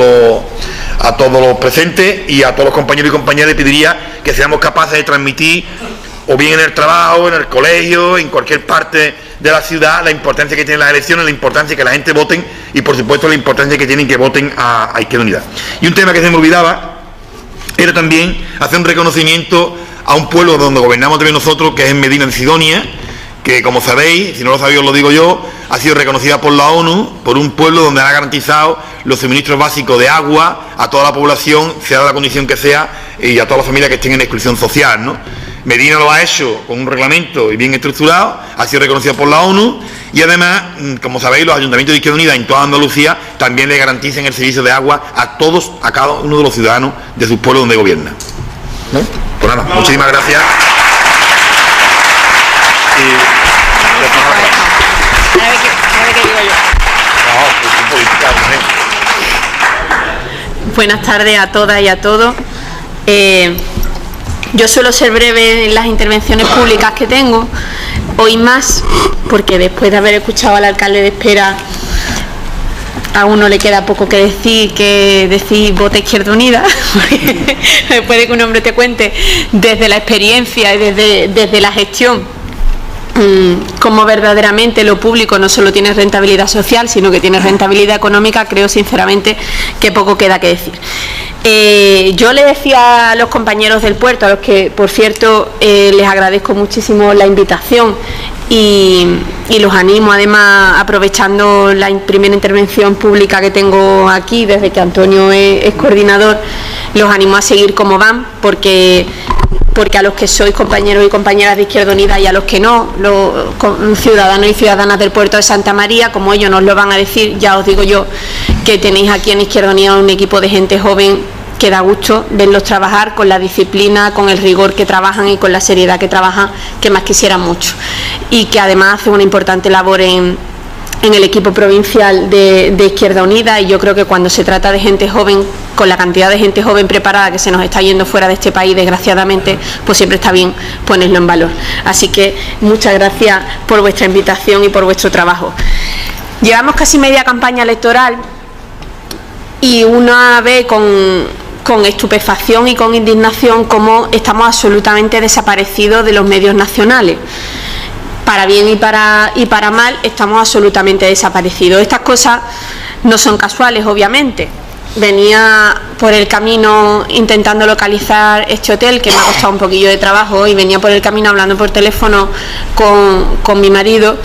los presentes y a todos los compañeros y compañeras, le pediría que seamos capaces de transmitir, o bien en el trabajo, en el colegio, en cualquier parte de la ciudad, la importancia que tienen las elecciones, la importancia que la gente voten y, por supuesto, la importancia que tienen que voten a Izquierda Unida. Y un tema que se me olvidaba era también hacer un reconocimiento a un pueblo donde gobernamos también nosotros, que es en Medina de Sidonia, que, como sabéis, si no lo sabéis os lo digo yo, ha sido reconocida por la ONU, por un pueblo donde ha garantizado los suministros básicos de agua a toda la población, sea de la condición que sea, y a todas las familias que estén en exclusión social, ¿no? Medina lo ha hecho con un reglamento y bien estructurado, ha sido reconocida por la ONU, y además, como sabéis, los ayuntamientos de Izquierda Unida en toda Andalucía también le garantizan el servicio de agua a todos, a cada uno de los ciudadanos de sus pueblos donde gobiernan, ¿no? Pues nada, muchísimas gracias. Buenas tardes a todas y a todos. Yo suelo ser breve en las intervenciones públicas que tengo, hoy más, porque después de haber escuchado al alcalde de Espera, a uno le queda poco que decir vote Izquierda Unida, porque después de que un hombre te cuente desde la experiencia y desde la gestión cómo verdaderamente lo público no solo tiene rentabilidad social, sino que tiene rentabilidad económica, creo sinceramente que poco queda que decir. Yo le decía a los compañeros del puerto, a los que por cierto les agradezco muchísimo la invitación y los animo, además, aprovechando la primera intervención pública que tengo aquí desde que Antonio es coordinador, los animo a seguir como van, porque a los que sois compañeros y compañeras de Izquierda Unida y a los que no, los ciudadanos y ciudadanas del puerto de Santa María, como ellos nos lo van a decir, ya os digo yo que tenéis aquí en Izquierda Unida un equipo de gente joven que da gusto verlos trabajar con la disciplina, con el rigor que trabajan y con la seriedad que trabajan, que más quisieran mucho, y que además hacen una importante labor en el equipo provincial de Izquierda Unida. Y yo creo que cuando se trata de gente joven, con la cantidad de gente joven preparada que se nos está yendo fuera de este país, desgraciadamente, pues siempre está bien ponerlo en valor. Así que muchas gracias por vuestra invitación y por vuestro trabajo. Llevamos casi media campaña electoral y una ve con estupefacción y con indignación cómo estamos absolutamente desaparecidos de los medios nacionales. Para bien y para mal, estamos absolutamente desaparecidos. Estas cosas no son casuales, obviamente. Venía por el camino intentando localizar este hotel, que me ha costado un poquillo de trabajo, y venía por el camino hablando por teléfono con mi marido,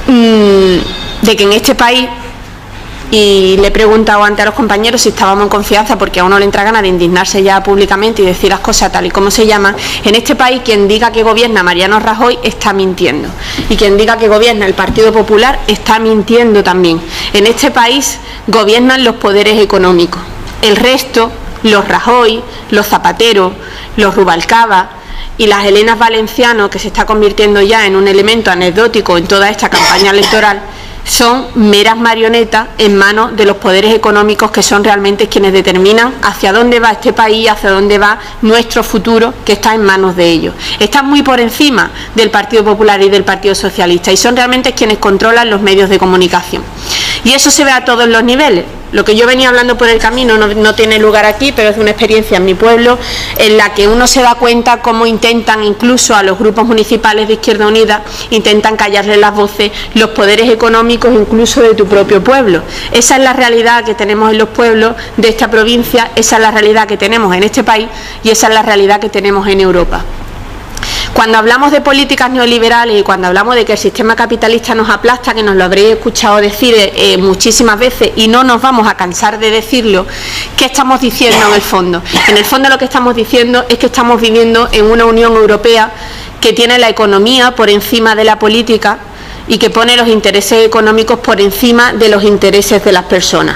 de que en este país, y le he preguntado antes a los compañeros si estábamos en confianza, porque a uno le entra ganas de indignarse ya públicamente y decir las cosas tal y como se llaman. En este país, quien diga que gobierna Mariano Rajoy está mintiendo, y quien diga que gobierna el Partido Popular está mintiendo también. En este país gobiernan los poderes económicos, el resto, los Rajoy, los Zapatero, los Rubalcaba y las Helenas Valenciano, que se está convirtiendo ya en un elemento anecdótico en toda esta campaña electoral, son meras marionetas en manos de los poderes económicos, que son realmente quienes determinan hacia dónde va este país, hacia dónde va nuestro futuro, que está en manos de ellos. Están muy por encima del Partido Popular y del Partido Socialista, y son realmente quienes controlan los medios de comunicación. Y eso se ve a todos los niveles. Lo que yo venía hablando por el camino no tiene lugar aquí, pero es una experiencia en mi pueblo en la que uno se da cuenta cómo intentan, incluso a los grupos municipales de Izquierda Unida, intentan callarles las voces los poderes económicos incluso de tu propio pueblo. Esa es la realidad que tenemos en los pueblos de esta provincia, esa es la realidad que tenemos en este país y esa es la realidad que tenemos en Europa. Cuando hablamos de políticas neoliberales y cuando hablamos de que el sistema capitalista nos aplasta, que nos lo habréis escuchado decir muchísimas veces y no nos vamos a cansar de decirlo, ¿qué estamos diciendo en el fondo? En el fondo lo que estamos diciendo es que estamos viviendo en una Unión Europea que tiene la economía por encima de la política y que pone los intereses económicos por encima de los intereses de las personas.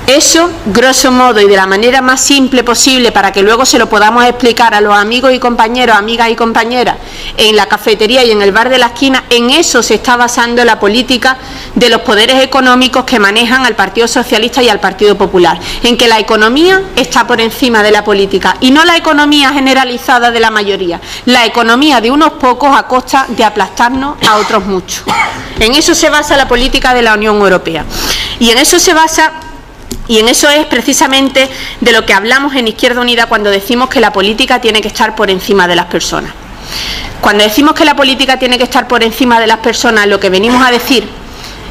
Eso, grosso modo y de la manera más simple posible, para que luego se lo podamos explicar a los amigos y compañeros, amigas y compañeras en la cafetería y en el bar de la esquina, en eso se está basando la política de los poderes económicos que manejan al Partido Socialista y al Partido Popular, en que la economía está por encima de la política y no la economía generalizada de la mayoría, la economía de unos pocos a costa de aplastarnos a otros muchos. En eso se basa la política de la Unión Europea y en eso se basa. Y en eso es precisamente de lo que hablamos en Izquierda Unida cuando decimos que la política tiene que estar por encima de las personas. Cuando decimos que la política tiene que estar por encima de las personas, lo que venimos a decir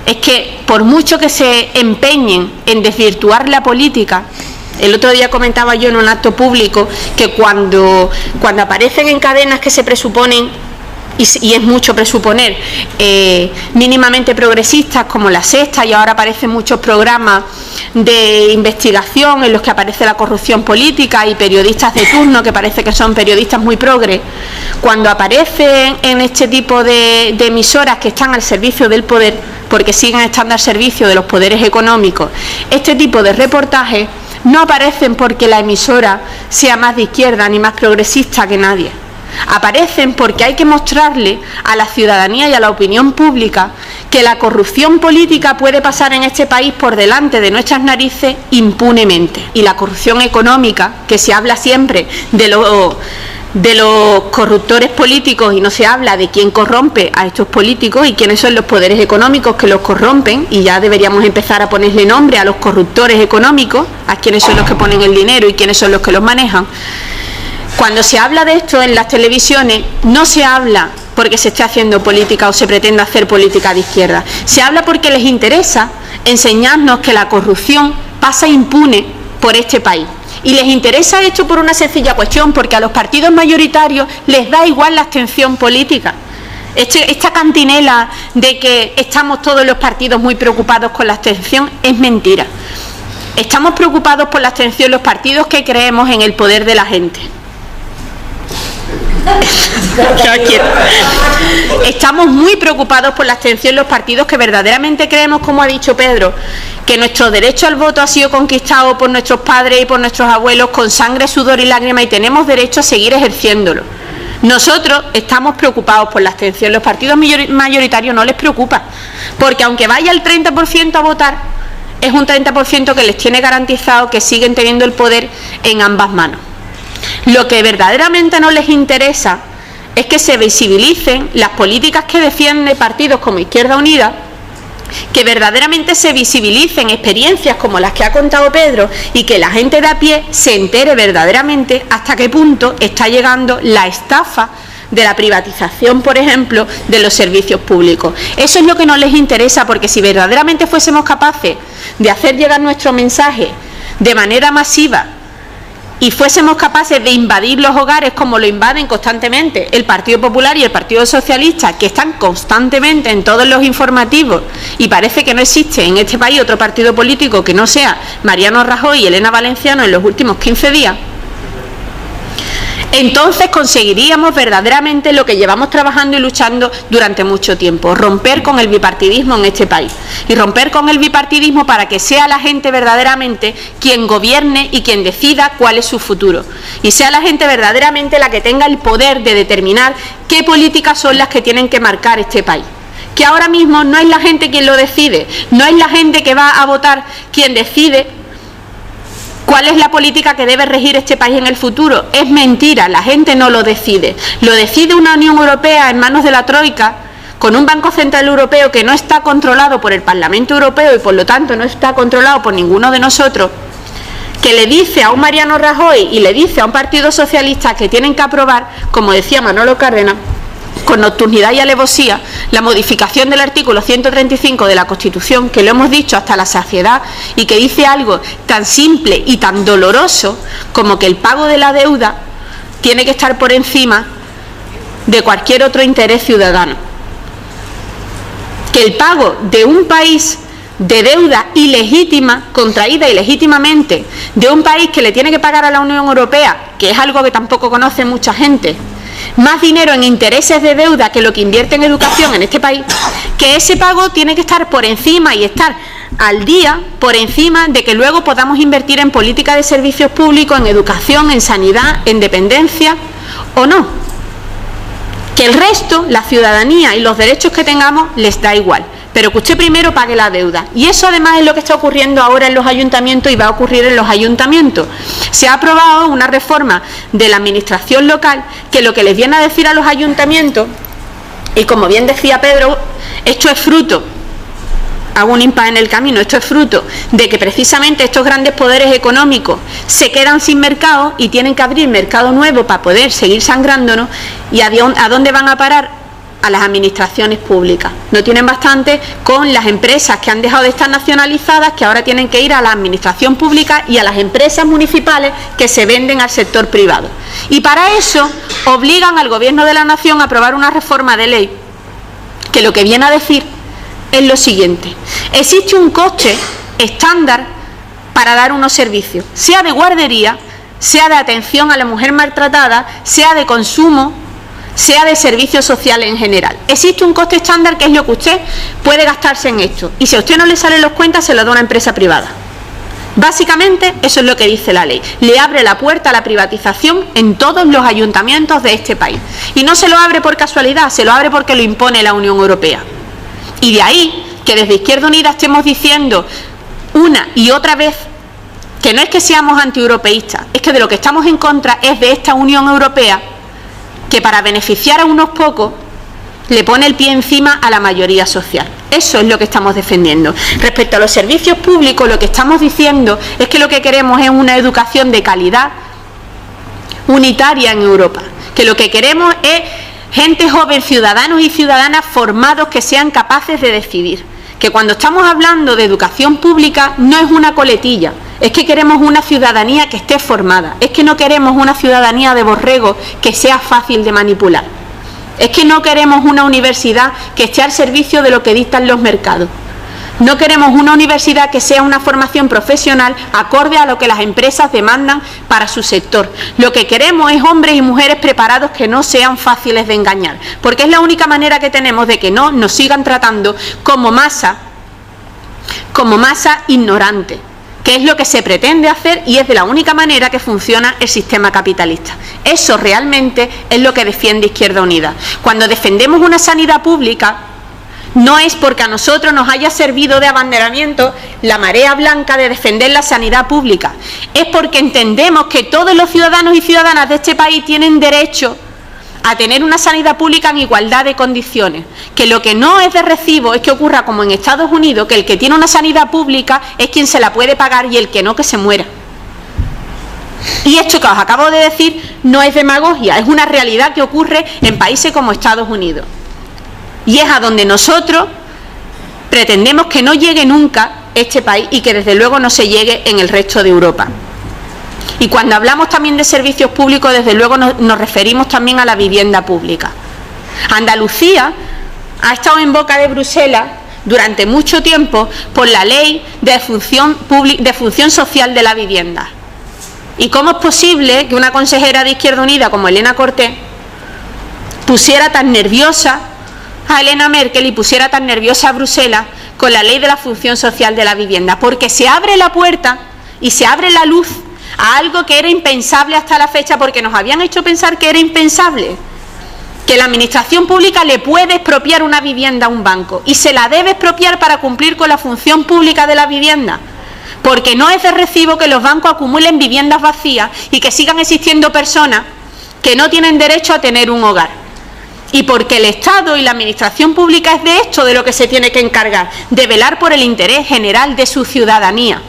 es que por mucho que se empeñen en desvirtuar la política, el otro día comentaba yo en un acto público que cuando aparecen en cadenas que se presuponen, y es mucho presuponer, mínimamente progresistas como La Sexta, y ahora aparecen muchos programas de investigación en los que aparece la corrupción política y periodistas de turno que parece que son periodistas muy progres, cuando aparecen en este tipo de emisoras que están al servicio del poder, porque siguen estando al servicio de los poderes económicos, este tipo de reportajes no aparecen porque la emisora sea más de izquierda ni más progresista que nadie. Aparecen porque hay que mostrarle a la ciudadanía y a la opinión pública que la corrupción política puede pasar en este país por delante de nuestras narices impunemente. Y la corrupción económica, que se habla siempre de los corruptores políticos y no se habla de quién corrompe a estos políticos y quiénes son los poderes económicos que los corrompen, y ya deberíamos empezar a ponerle nombre a los corruptores económicos, a quiénes son los que ponen el dinero y quiénes son los que los manejan. Cuando se habla de esto en las televisiones, no se habla porque se esté haciendo política o se pretenda hacer política de izquierda. Se habla porque les interesa enseñarnos que la corrupción pasa impune por este país. Y les interesa esto por una sencilla cuestión, porque a los partidos mayoritarios les da igual la abstención política. Esta cantinela de que estamos todos los partidos muy preocupados con la abstención es mentira. Estamos preocupados por la abstención los partidos que creemos en el poder de la gente. Estamos muy preocupados por la abstención los partidos que verdaderamente creemos, como ha dicho Pedro, que nuestro derecho al voto ha sido conquistado por nuestros padres y por nuestros abuelos con sangre, sudor y lágrimas, y tenemos derecho a seguir ejerciéndolo. Nosotros estamos preocupados por la abstención, los partidos mayoritarios no les preocupa, porque aunque vaya el 30% a votar, es un 30% que les tiene garantizado que siguen teniendo el poder en ambas manos. Lo que verdaderamente no les interesa es que se visibilicen las políticas que defienden partidos como Izquierda Unida, que verdaderamente se visibilicen experiencias como las que ha contado Pedro y que la gente de a pie se entere verdaderamente hasta qué punto está llegando la estafa de la privatización, por ejemplo, de los servicios públicos. Eso es lo que no les interesa, porque si verdaderamente fuésemos capaces de hacer llegar nuestro mensaje de manera masiva y fuésemos capaces de invadir los hogares como lo invaden constantemente el Partido Popular y el Partido Socialista, que están constantemente en todos los informativos, y parece que no existe en este país otro partido político que no sea Mariano Rajoy y Elena Valenciano en los últimos 15 días, entonces conseguiríamos verdaderamente lo que llevamos trabajando y luchando durante mucho tiempo: romper con el bipartidismo en este país. Y romper con el bipartidismo para que sea la gente verdaderamente quien gobierne y quien decida cuál es su futuro. Y sea la gente verdaderamente la que tenga el poder de determinar qué políticas son las que tienen que marcar este país. Que ahora mismo no es la gente quien lo decide, no es la gente que va a votar quien decide ¿cuál es la política que debe regir este país en el futuro? Es mentira, la gente no lo decide. Lo decide una Unión Europea en manos de la Troika, con un Banco Central Europeo que no está controlado por el Parlamento Europeo y por lo tanto no está controlado por ninguno de nosotros, que le dice a un Mariano Rajoy y le dice a un Partido Socialista que tienen que aprobar, como decía Manolo Cárdenas, con nocturnidad y alevosía, la modificación del artículo 135 de la Constitución, que lo hemos dicho hasta la saciedad, y que dice algo tan simple y tan doloroso como que el pago de la deuda tiene que estar por encima de cualquier otro interés ciudadano. Que el pago de un país de deuda ilegítima, contraída ilegítimamente, de un país que le tiene que pagar a la Unión Europea, que es algo que tampoco conoce mucha gente, más dinero en intereses de deuda que lo que invierte en educación en este país, que ese pago tiene que estar por encima y estar al día por encima de que luego podamos invertir en política de servicios públicos, en educación, en sanidad, en dependencia o no. Que el resto, la ciudadanía y los derechos que tengamos, les da igual, pero que usted primero pague la deuda. Y eso además es lo que está ocurriendo ahora en los ayuntamientos y va a ocurrir en los ayuntamientos. Se ha aprobado una reforma de la administración local que lo que les viene a decir a los ayuntamientos, y como bien decía Pedro, esto es fruto, hago un impasse en el camino, esto es fruto de que precisamente estos grandes poderes económicos se quedan sin mercado y tienen que abrir mercado nuevo para poder seguir sangrándonos. ¿Y a dónde van a parar? A las administraciones públicas. No tienen bastante con las empresas que han dejado de estar nacionalizadas, que ahora tienen que ir a la administración pública y a las empresas municipales que se venden al sector privado. Y para eso obligan al Gobierno de la Nación a aprobar una reforma de ley que lo que viene a decir es lo siguiente: existe un coste estándar para dar unos servicios, sea de guardería, sea de atención a la mujer maltratada, sea de consumo, sea de servicios sociales en general. Existe un coste estándar que es lo que usted puede gastarse en esto, y si a usted no le salen las cuentas se lo da una empresa privada. Básicamente eso es lo que dice la ley. Le abre la puerta a la privatización en todos los ayuntamientos de este país, y no se lo abre por casualidad, se lo abre porque lo impone la Unión Europea. Y de ahí que desde Izquierda Unida estemos diciendo una y otra vez que no es que seamos antieuropeístas, es que de lo que estamos en contra es de esta Unión Europea que para beneficiar a unos pocos le pone el pie encima a la mayoría social. Eso es lo que estamos defendiendo. Respecto a los servicios públicos, lo que estamos diciendo es que lo que queremos es una educación de calidad unitaria en Europa, que lo que queremos es gente joven, ciudadanos y ciudadanas formados que sean capaces de decidir. Que cuando estamos hablando de educación pública no es una coletilla, es que queremos una ciudadanía que esté formada, es que no queremos una ciudadanía de borrego que sea fácil de manipular, es que no queremos una universidad que esté al servicio de lo que dictan los mercados. No queremos una universidad que sea una formación profesional acorde a lo que las empresas demandan para su sector. Lo que queremos es hombres y mujeres preparados que no sean fáciles de engañar, porque es la única manera que tenemos de que no nos sigan tratando como masa ignorante, que es lo que se pretende hacer y es de la única manera que funciona el sistema capitalista. Eso realmente es lo que defiende Izquierda Unida. Cuando defendemos una sanidad pública, no es porque a nosotros nos haya servido de abanderamiento la marea blanca de defender la sanidad pública, es porque entendemos que todos los ciudadanos y ciudadanas de este país tienen derecho a tener una sanidad pública en igualdad de condiciones, que lo que no es de recibo es que ocurra como en Estados Unidos, que el que tiene una sanidad pública es quien se la puede pagar y el que no, que se muera. Y esto que os acabo de decir no es demagogia, es una realidad que ocurre en países como Estados Unidos. Y es a donde nosotros pretendemos que no llegue nunca este país y que desde luego no se llegue en el resto de Europa. Y cuando hablamos también de servicios públicos, desde luego nos referimos también a la vivienda pública. Andalucía ha estado en boca de Bruselas durante mucho tiempo por la ley de función social de la vivienda. ¿Y cómo es posible que una consejera de Izquierda Unida como Elena Cortés pusiera tan nerviosa a Elena Merkel y pusiera tan nerviosa a Bruselas con la ley de la función social de la vivienda? Porque se abre la puerta y se abre la luz a algo que era impensable hasta la fecha, porque nos habían hecho pensar que era impensable, que la administración pública le puede expropiar una vivienda a un banco y se la debe expropiar para cumplir con la función pública de la vivienda, porque no es de recibo que los bancos acumulen viviendas vacías y que sigan existiendo personas que no tienen derecho a tener un hogar, y porque el Estado y la administración pública es de esto de lo que se tiene que encargar, de velar por el interés general de su ciudadanía.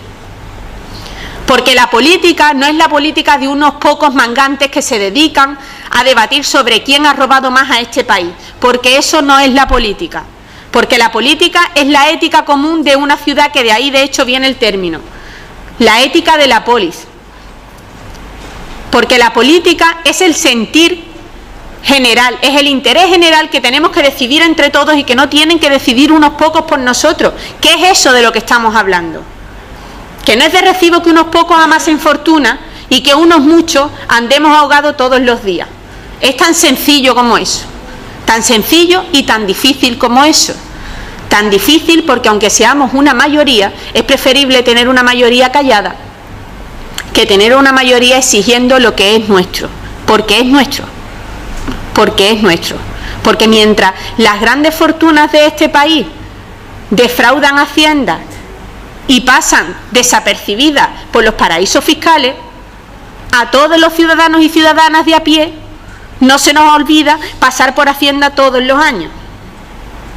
Porque la política no es la política de unos pocos mangantes que se dedican a debatir sobre quién ha robado más a este país, porque eso no es la política. Porque la política es la ética común de una ciudad, que de ahí de hecho viene el término, la ética de la polis. Porque la política es el sentir general, es el interés general que tenemos que decidir entre todos y que no tienen que decidir unos pocos por nosotros. ¿Qué es eso de lo que estamos hablando? Que no es de recibo que unos pocos amasen fortuna y que unos muchos andemos ahogados todos los días. Es tan sencillo como eso, tan sencillo y tan difícil como eso. Tan difícil porque aunque seamos una mayoría, es preferible tener una mayoría callada que tener una mayoría exigiendo lo que es nuestro, porque es nuestro, porque es nuestro. Porque mientras las grandes fortunas de este país defraudan Hacienda y pasan desapercibidas por los paraísos fiscales, a todos los ciudadanos y ciudadanas de a pie no se nos olvida pasar por Hacienda todos los años,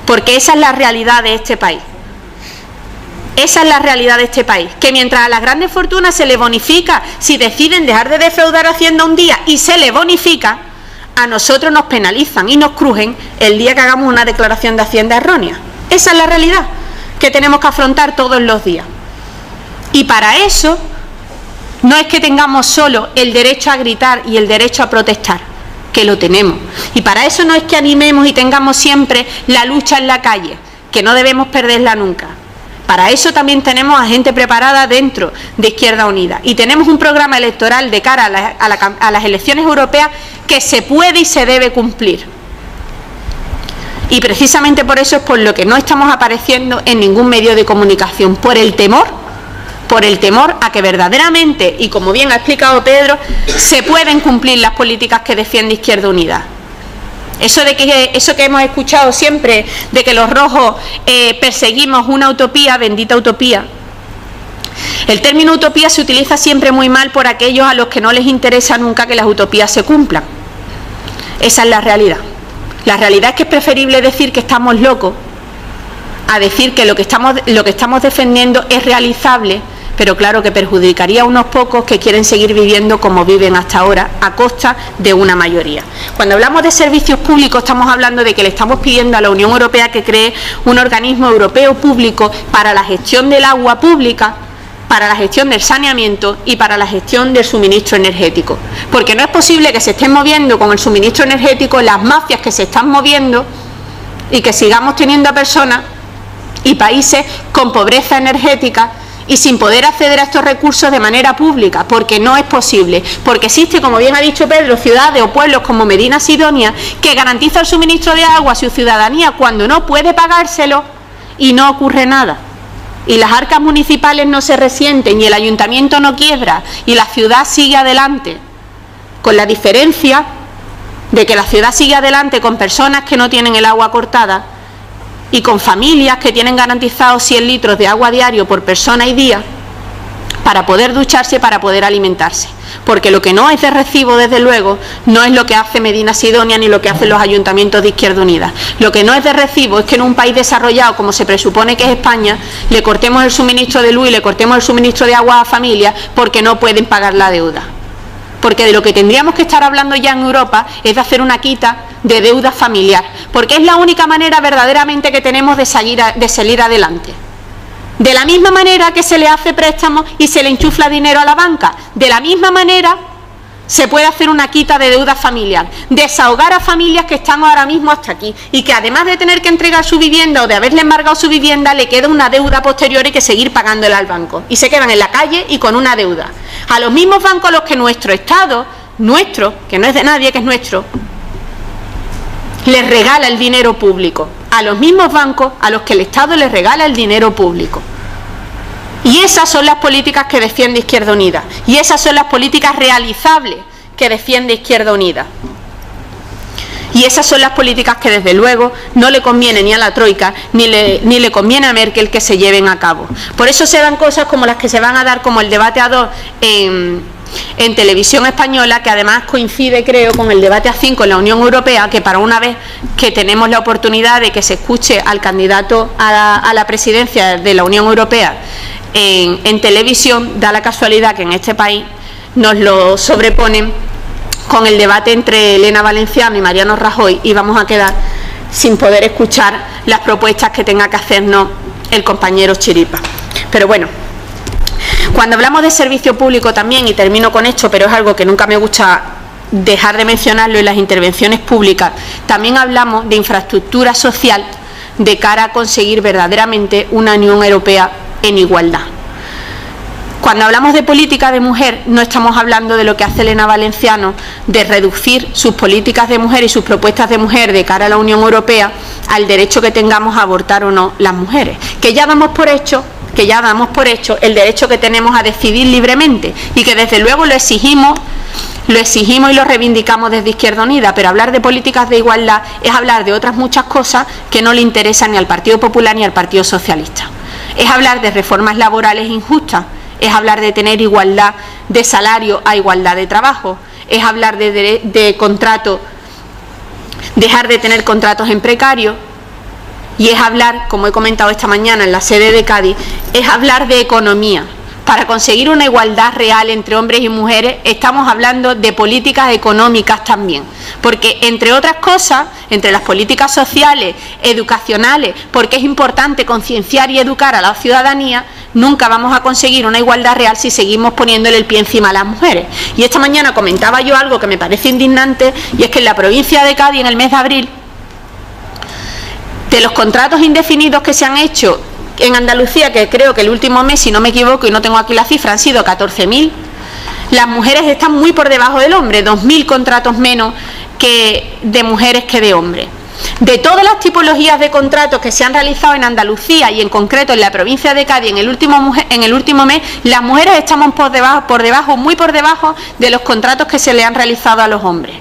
porque esa es la realidad de este país. Esa es la realidad de este país, que mientras a las grandes fortunas se les bonifica si deciden dejar de defraudar Hacienda un día y se les bonifica, a nosotros nos penalizan y nos crujen el día que hagamos una declaración de Hacienda errónea. Esa es la realidad que tenemos que afrontar todos los días. Y para eso no es que tengamos solo el derecho a gritar y el derecho a protestar, que lo tenemos. Y para eso no es que animemos y tengamos siempre la lucha en la calle, que no debemos perderla nunca. Para eso también tenemos a gente preparada dentro de Izquierda Unida. Y tenemos un programa electoral de cara a las elecciones europeas que se puede y se debe cumplir. Y precisamente por eso es por lo que no estamos apareciendo en ningún medio de comunicación, por el temor a que verdaderamente, y como bien ha explicado Pedro, se pueden cumplir las políticas que defiende Izquierda Unida. Eso que hemos escuchado siempre, de que los rojos perseguimos una utopía, bendita utopía. El término utopía se utiliza siempre muy mal por aquellos a los que no les interesa nunca que las utopías se cumplan. Esa es la realidad. La realidad es que es preferible decir que estamos locos a decir que lo que estamos defendiendo es realizable, pero claro que perjudicaría a unos pocos que quieren seguir viviendo como viven hasta ahora, a costa de una mayoría. Cuando hablamos de servicios públicos, estamos hablando de que le estamos pidiendo a la Unión Europea que cree un organismo europeo público para la gestión del agua pública, para la gestión del saneamiento y para la gestión del suministro energético. Porque no es posible que se estén moviendo con el suministro energético las mafias que se están moviendo y que sigamos teniendo a personas y países con pobreza energética y sin poder acceder a estos recursos de manera pública, porque no es posible. Porque existe, como bien ha dicho Pedro, ciudades o pueblos como Medina Sidonia que garantiza el suministro de agua a su ciudadanía cuando no puede pagárselo y no ocurre nada. Y las arcas municipales no se resienten y el ayuntamiento no quiebra y la ciudad sigue adelante, con la diferencia de que la ciudad sigue adelante con personas que no tienen el agua cortada y con familias que tienen garantizados 100 litros de agua diario por persona y día para poder ducharse, para poder alimentarse. Porque lo que no es de recibo, desde luego, no es lo que hace Medina Sidonia ni lo que hacen los ayuntamientos de Izquierda Unida. Lo que no es de recibo es que en un país desarrollado, como se presupone que es España, le cortemos el suministro de luz y le cortemos el suministro de agua a familias porque no pueden pagar la deuda. Porque de lo que tendríamos que estar hablando ya en Europa es de hacer una quita de deuda familiar, porque es la única manera verdaderamente que tenemos de salir adelante. De la misma manera que se le hace préstamos y se le enchufla dinero a la banca, de la misma manera se puede hacer una quita de deuda familiar, desahogar a familias que están ahora mismo hasta aquí y que además de tener que entregar su vivienda o de haberle embargado su vivienda, le queda una deuda posterior y que seguir pagándola al banco. Y se quedan en la calle y con una deuda. A los mismos bancos a los que nuestro Estado, nuestro, que no es de nadie, que es nuestro, les regala el dinero público. A los mismos bancos a los que el Estado les regala el dinero público. Y esas son las políticas que defiende Izquierda Unida. Y esas son las políticas realizables que defiende Izquierda Unida. Y esas son las políticas que desde luego no le conviene ni a la Troika ni le conviene a Merkel que se lleven a cabo. Por eso se dan cosas como las que se van a dar, como el debate a 2 en televisión española, que además coincide, creo, con el debate a 5 en la Unión Europea, que para una vez que tenemos la oportunidad de que se escuche al candidato a la presidencia de la Unión Europea en televisión, da la casualidad que en este país nos lo sobreponen con el debate entre Elena Valenciano y Mariano Rajoy, y vamos a quedar sin poder escuchar las propuestas que tenga que hacernos el compañero Chiripa. Pero bueno, cuando hablamos de servicio público también, y termino con esto, pero es algo que nunca me gusta dejar de mencionarlo en las intervenciones públicas, también hablamos de infraestructura social de cara a conseguir verdaderamente una Unión Europea en igualdad. Cuando hablamos de política de mujer, no estamos hablando de lo que hace Elena Valenciano, de reducir sus políticas de mujer y sus propuestas de mujer de cara a la Unión Europea al derecho que tengamos a abortar o no las mujeres, que ya damos por hecho el derecho que tenemos a decidir libremente, y que desde luego lo exigimos y lo reivindicamos desde Izquierda Unida. Pero hablar de políticas de igualdad es hablar de otras muchas cosas que no le interesan ni al Partido Popular ni al Partido Socialista. Es hablar de reformas laborales injustas, es hablar de tener igualdad de salario a igualdad de trabajo, es hablar de contrato, dejar de tener contratos en precario, y es hablar, como he comentado esta mañana en la sede de Cádiz, es hablar de economía. Para conseguir una igualdad real entre hombres y mujeres estamos hablando de políticas económicas también, porque entre otras cosas, entre las políticas sociales, educacionales, porque es importante concienciar y educar a la ciudadanía, nunca vamos a conseguir una igualdad real si seguimos poniéndole el pie encima a las mujeres. Y esta mañana comentaba yo algo que me parece indignante, y es que en la provincia de Cádiz, en el mes de abril, de los contratos indefinidos que se han hecho en Andalucía, que creo que el último mes, si no me equivoco y no tengo aquí la cifra, han sido 14.000, las mujeres están muy por debajo del hombre, 2.000 contratos menos que de mujeres que de hombres. De todas las tipologías de contratos que se han realizado en Andalucía y en concreto en la provincia de Cádiz en el último mes, las mujeres estamos muy por debajo de los contratos que se le han realizado a los hombres.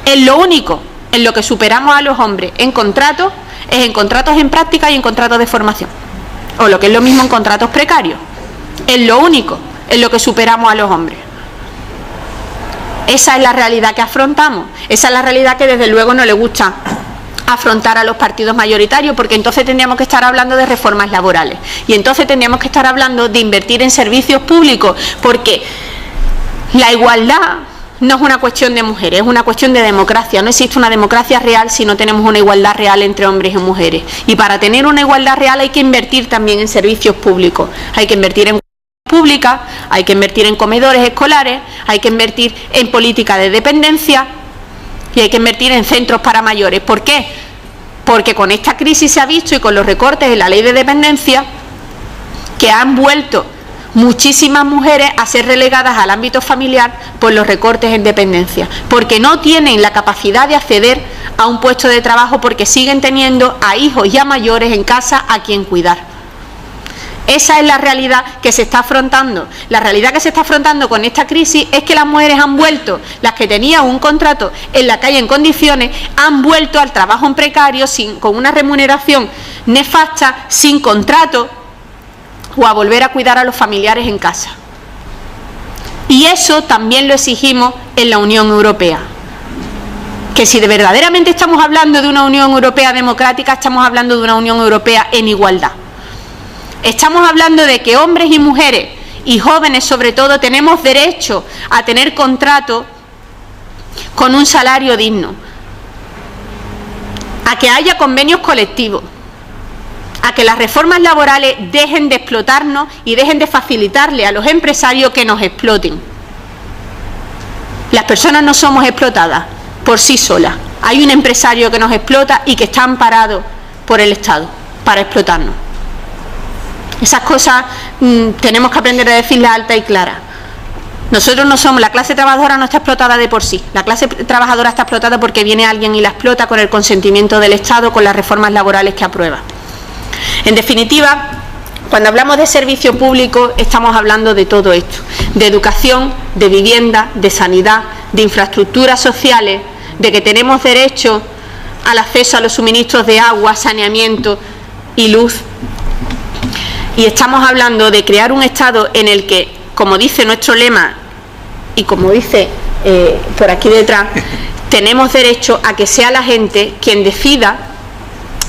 En lo único en lo que superamos a los hombres en contratos es en contratos en práctica y en contratos de formación, o lo que es lo mismo en contratos precarios. Es lo único en lo que superamos a los hombres. Esa es la realidad que afrontamos, esa es la realidad que desde luego no le gusta afrontar a los partidos mayoritarios, porque entonces tendríamos que estar hablando de reformas laborales y entonces tendríamos que estar hablando de invertir en servicios públicos, porque la igualdad no es una cuestión de mujeres, es una cuestión de democracia. No existe una democracia real si no tenemos una igualdad real entre hombres y mujeres, y para tener una igualdad real hay que invertir también en servicios públicos, hay que invertir en públicas, hay que invertir en comedores escolares, hay que invertir en política de dependencia y hay que invertir en centros para mayores. ¿Por qué? Porque con esta crisis se ha visto, y con los recortes en la ley de dependencia, que han vuelto muchísimas mujeres a ser relegadas al ámbito familiar por los recortes en dependencia, porque no tienen la capacidad de acceder a un puesto de trabajo, porque siguen teniendo a hijos y a mayores en casa a quien cuidar. Esa es la realidad que se está afrontando. La realidad que se está afrontando con esta crisis es que las mujeres han vuelto, las que tenían un contrato en la calle en condiciones, han vuelto al trabajo en precario, con una remuneración nefasta, sin contrato, o a volver a cuidar a los familiares en casa. Y eso también lo exigimos en la Unión Europea. Que si verdaderamente estamos hablando de una Unión Europea democrática, estamos hablando de una Unión Europea en igualdad. Estamos hablando de que hombres y mujeres, y jóvenes sobre todo, tenemos derecho a tener contrato con un salario digno, a que haya convenios colectivos, a que las reformas laborales dejen de explotarnos y dejen de facilitarle a los empresarios que nos exploten. Las personas no somos explotadas por sí solas. Hay un empresario que nos explota y que está amparado por el Estado para explotarnos. Esas cosas tenemos que aprender a decirlas alta y clara. Nosotros no somos, la clase trabajadora no está explotada de por sí. La clase trabajadora está explotada porque viene alguien y la explota con el consentimiento del Estado, con las reformas laborales que aprueba. En definitiva, cuando hablamos de servicio público, estamos hablando de todo esto, de educación, de vivienda, de sanidad, de infraestructuras sociales, de que tenemos derecho al acceso a los suministros de agua, saneamiento y luz. Y estamos hablando de crear un Estado en el que, como dice nuestro lema y como dice por aquí detrás, tenemos derecho a que sea la gente quien decida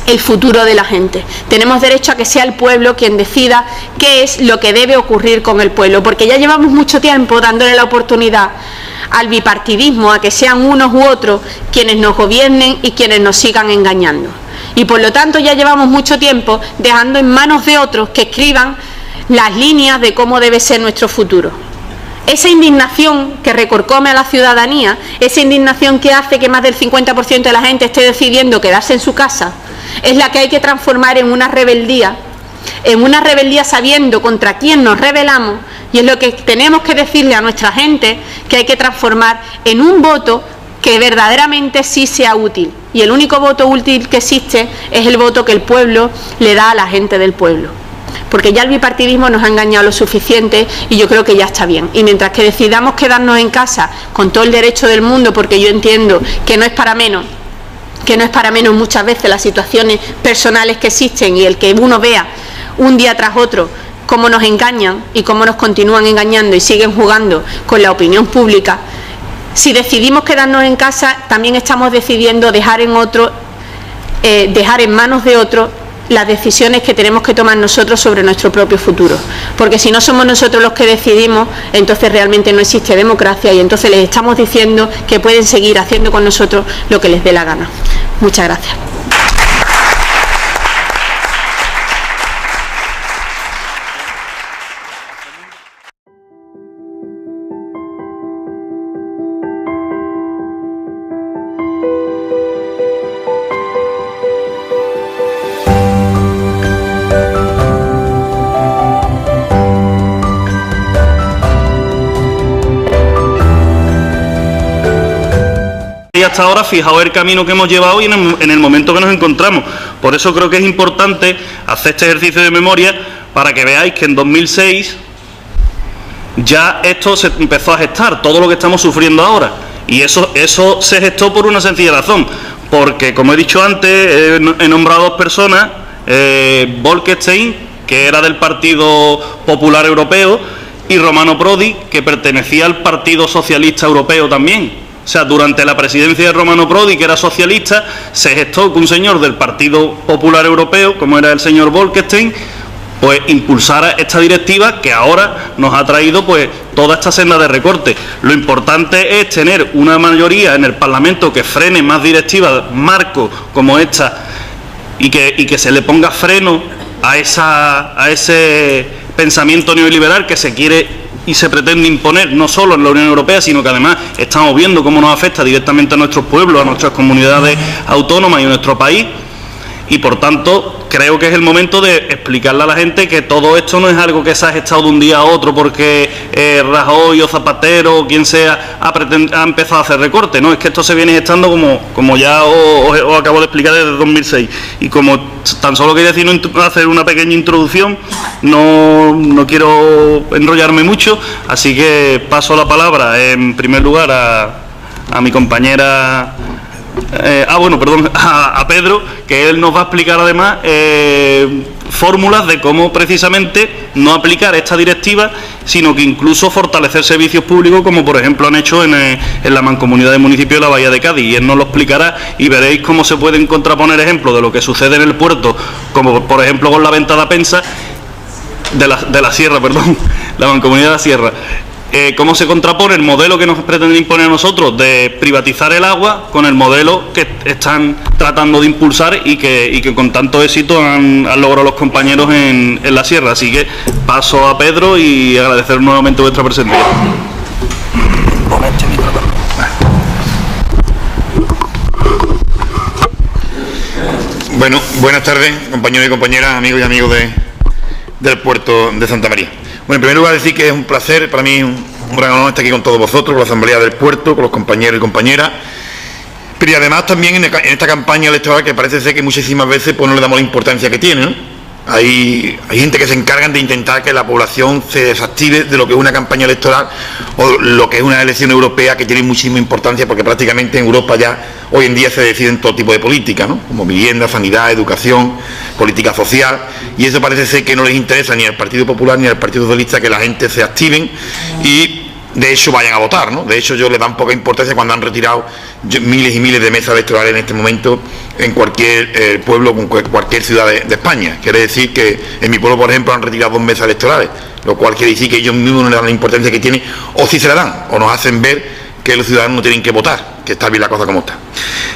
el futuro de la gente. Tenemos derecho a que sea el pueblo quien decida qué es lo que debe ocurrir con el pueblo, porque ya llevamos mucho tiempo dándole la oportunidad al bipartidismo, a que sean unos u otros quienes nos gobiernen y quienes nos sigan engañando. Y por lo tanto ya llevamos mucho tiempo dejando en manos de otros que escriban las líneas de cómo debe ser nuestro futuro. Esa indignación que recorcome a la ciudadanía, esa indignación que hace que más del 50% de la gente esté decidiendo quedarse en su casa, es la que hay que transformar en una rebeldía sabiendo contra quién nos rebelamos, y es lo que tenemos que decirle a nuestra gente que hay que transformar en un voto que verdaderamente sí sea útil. Y el único voto útil que existe es el voto que el pueblo le da a la gente del pueblo. Porque ya el bipartidismo nos ha engañado lo suficiente y yo creo que ya está bien. Y mientras que decidamos quedarnos en casa con todo el derecho del mundo, porque yo entiendo que no es para menos, muchas veces las situaciones personales que existen y el que uno vea un día tras otro cómo nos engañan y cómo nos continúan engañando y siguen jugando con la opinión pública, si decidimos quedarnos en casa, también estamos decidiendo dejar en manos de otros las decisiones que tenemos que tomar nosotros sobre nuestro propio futuro. Porque si no somos nosotros los que decidimos, entonces realmente no existe democracia y entonces les estamos diciendo que pueden seguir haciendo con nosotros lo que les dé la gana. Muchas gracias. Y hasta ahora, fijaos el camino que hemos llevado y en el momento que nos encontramos. Por eso creo que es importante hacer este ejercicio de memoria para que veáis que en 2006 ya esto se empezó a gestar, todo lo que estamos sufriendo ahora. Y eso se gestó por una sencilla razón, porque como he dicho antes, he nombrado a dos personas, Bolkestein, que era del Partido Popular Europeo, y Romano Prodi, que pertenecía al Partido Socialista Europeo también. O sea, durante la presidencia de Romano Prodi, que era socialista, se gestó que un señor del Partido Popular Europeo, como era el señor Bolkestein, pues impulsara esta directiva que ahora nos ha traído pues toda esta senda de recorte. Lo importante es tener una mayoría en el Parlamento que frene más directivas, marcos como esta, y que se le ponga freno a ese pensamiento neoliberal que se quiere y se pretende imponer no solo en la Unión Europea, sino que además estamos viendo cómo nos afecta directamente a nuestros pueblos, a nuestras comunidades autónomas y a nuestro país. Y por tanto creo que es el momento de explicarle a la gente que todo esto no es algo que se ha gestado de un día a otro porque Rajoy o Zapatero o quien sea ha empezado a hacer recortes, no, es que esto se viene gestando como ya os acabo de explicar desde 2006. Y como tan solo quería hacer una pequeña introducción, no quiero enrollarme mucho, así que paso la palabra en primer lugar a mi compañera a Pedro, que él nos va a explicar además fórmulas de cómo precisamente no aplicar esta directiva, sino que incluso fortalecer servicios públicos, como por ejemplo han hecho en la Mancomunidad de Municipios de la Bahía de Cádiz, y él nos lo explicará y veréis cómo se pueden contraponer ejemplos de lo que sucede en el puerto, como por ejemplo con la venta de Apensa de la Sierra, la Mancomunidad de la Sierra. cómo se contrapone el modelo que nos pretenden imponer a nosotros de privatizar el agua con el modelo que están tratando de impulsar y que con tanto éxito han logrado los compañeros en la sierra. Así que paso a Pedro y agradecer nuevamente vuestra presencia. Bueno, buenas tardes, compañeros y compañeras, amigos y amigos del puerto de Santa María. Bueno, en primer lugar decir que es un placer, para mí un gran honor estar aquí con todos vosotros, con la Asamblea del Puerto, con los compañeros y compañeras, pero y además también en esta campaña electoral que parece ser que muchísimas veces pues no le damos la importancia que tiene, ¿no? Hay gente que se encargan de intentar que la población se desactive de lo que es una campaña electoral o lo que es una elección europea que tiene muchísima importancia porque prácticamente en Europa ya hoy en día se deciden todo tipo de políticas, ¿no? Como vivienda, sanidad, educación, política social, y eso parece ser que no les interesa ni al Partido Popular ni al Partido Socialista que la gente se activen y de hecho vayan a votar, ¿no? De hecho, yo les dan poca importancia cuando han retirado miles y miles de mesas electorales en este momento en cualquier pueblo, en cualquier ciudad de España. Quiere decir que en mi pueblo, por ejemplo, han retirado 2 mesas electorales, lo cual quiere decir que ellos mismos no le dan la importancia que tienen, o si se la dan, o nos hacen ver que los ciudadanos no tienen que votar, que está bien la cosa como está.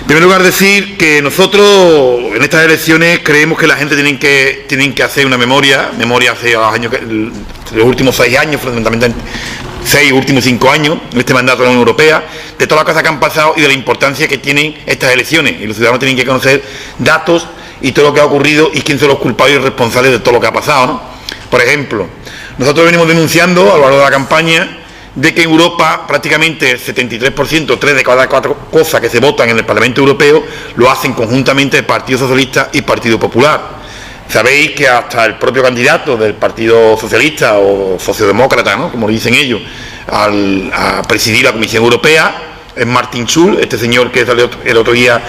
En primer lugar, decir que nosotros en estas elecciones creemos que la gente tienen que hacer una memoria hace los años, los últimos 6 años, fundamentalmente 6 últimos 5 años, en este mandato de la Unión Europea, de todas las cosas que han pasado y de la importancia que tienen estas elecciones. Y los ciudadanos tienen que conocer datos y todo lo que ha ocurrido y quién son los culpables y responsables de todo lo que ha pasado, ¿no? Por ejemplo, nosotros venimos denunciando a lo largo de la campaña de que en Europa prácticamente el 73%, 3 de cada 4 cosas que se votan en el Parlamento Europeo, lo hacen conjuntamente el Partido Socialista y el Partido Popular. Sabéis que hasta el propio candidato del Partido Socialista o socialdemócrata, ¿no?, como dicen ellos, a presidir la Comisión Europea, es Martin Schulz, este señor que el otro día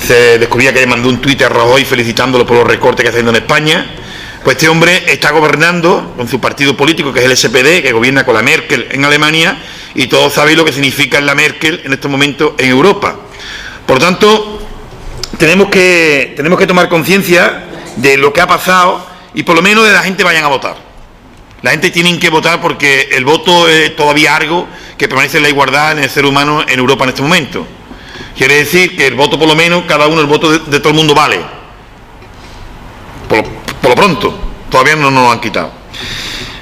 se descubría que le mandó un tuit a Rajoy felicitándolo por los recortes que está haciendo en España. Pues este hombre está gobernando con su partido político, que es el SPD, que gobierna con la Merkel en Alemania, y todos sabéis lo que significa la Merkel en estos momentos en Europa. Por lo tanto, tenemos que tomar conciencia de lo que ha pasado y por lo menos de la gente vayan a votar. La gente tiene que votar porque el voto es todavía algo que permanece en la igualdad en el ser humano en Europa en este momento. Quiere decir que el voto, por lo menos, cada uno, el voto de todo el mundo vale. Por lo pronto, todavía no nos lo han quitado.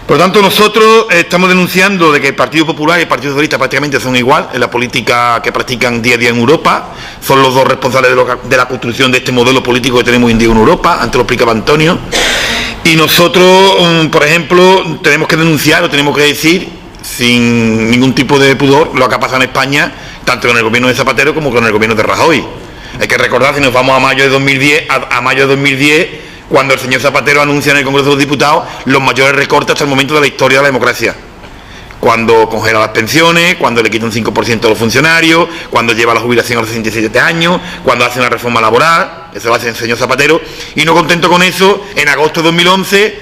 Por lo tanto, nosotros estamos denunciando de que el Partido Popular y el Partido Socialista prácticamente son igual en la política que practican día a día en Europa. Son los dos responsables de la construcción de este modelo político que tenemos hoy en día en Europa. Antes lo explicaba Antonio. Y nosotros, por ejemplo, tenemos que denunciar o tenemos que decir, sin ningún tipo de pudor, lo que ha pasado en España, tanto con el gobierno de Zapatero como con el gobierno de Rajoy. Hay que recordar, si nos vamos a mayo de 2010, cuando el señor Zapatero anuncia en el Congreso de los Diputados los mayores recortes hasta el momento de la historia de la democracia. Cuando congela las pensiones, cuando le quita un 5% a los funcionarios, cuando lleva la jubilación a los 67 años, cuando hace una reforma laboral, eso lo hace el señor Zapatero, y no contento con eso, en agosto de 2011,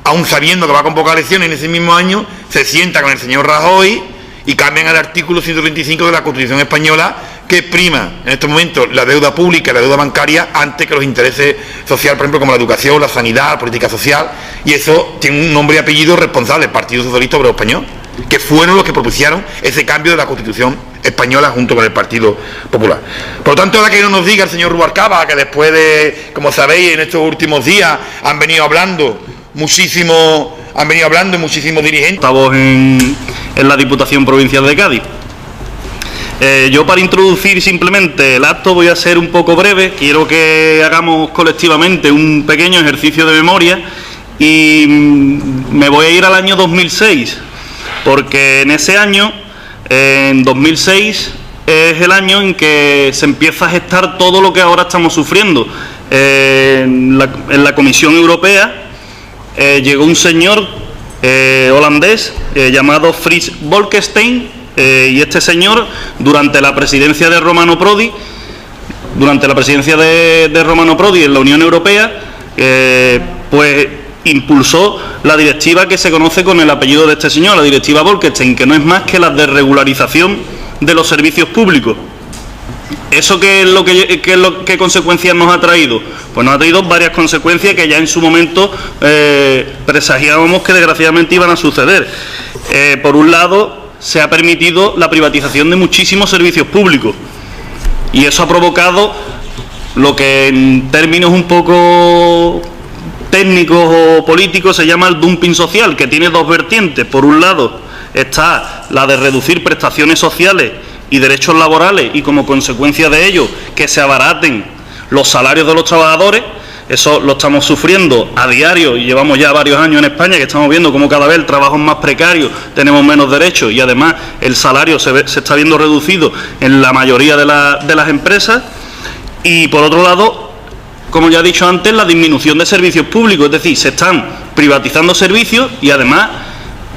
aún sabiendo que va a convocar elecciones en ese mismo año, se sienta con el señor Rajoy y cambian el artículo 135 de la Constitución española, que prima en estos momentos la deuda pública y la deuda bancaria antes que los intereses sociales, por ejemplo, como la educación, la sanidad, la política social, y eso tiene un nombre y apellido responsable, el Partido Socialista Obrero Español, que fueron los que propusieron ese cambio de la Constitución española junto con el Partido Popular. Por lo tanto, ahora que no nos diga el señor Rubalcaba, que después de, como sabéis, en estos últimos días han venido hablando muchísimos dirigentes. Estamos en la Diputación Provincial de Cádiz. Yo, para introducir simplemente el acto, voy a ser un poco breve. Quiero que hagamos colectivamente un pequeño ejercicio de memoria y me voy a ir al año 2006, porque en ese año, en 2006, es el año en que se empieza a gestar todo lo que ahora estamos sufriendo. En la Comisión Europea llegó un señor holandés llamado Frits Bolkestein, y este señor, durante la presidencia de Romano Prodi, en la Unión Europea, pues impulsó la directiva que se conoce con el apellido de este señor, la directiva Bolkestein, que no es más que la desregularización de los servicios públicos. ¿Eso qué consecuencias nos ha traído? Pues nos ha traído varias consecuencias que ya en su momento presagiábamos que desgraciadamente iban a suceder. Por un lado, se ha permitido la privatización de muchísimos servicios públicos. Y eso ha provocado lo que en términos un poco técnicos o políticos se llama el dumping social, que tiene dos vertientes. Por un lado está la de reducir prestaciones sociales y derechos laborales y como consecuencia de ello que se abaraten los salarios de los trabajadores. Eso lo estamos sufriendo a diario y llevamos ya varios años en España que estamos viendo cómo cada vez el trabajo es más precario, tenemos menos derechos y además el salario se está viendo reducido en la mayoría de las empresas. Y por otro lado, como ya he dicho antes, la disminución de servicios públicos, es decir, se están privatizando servicios y además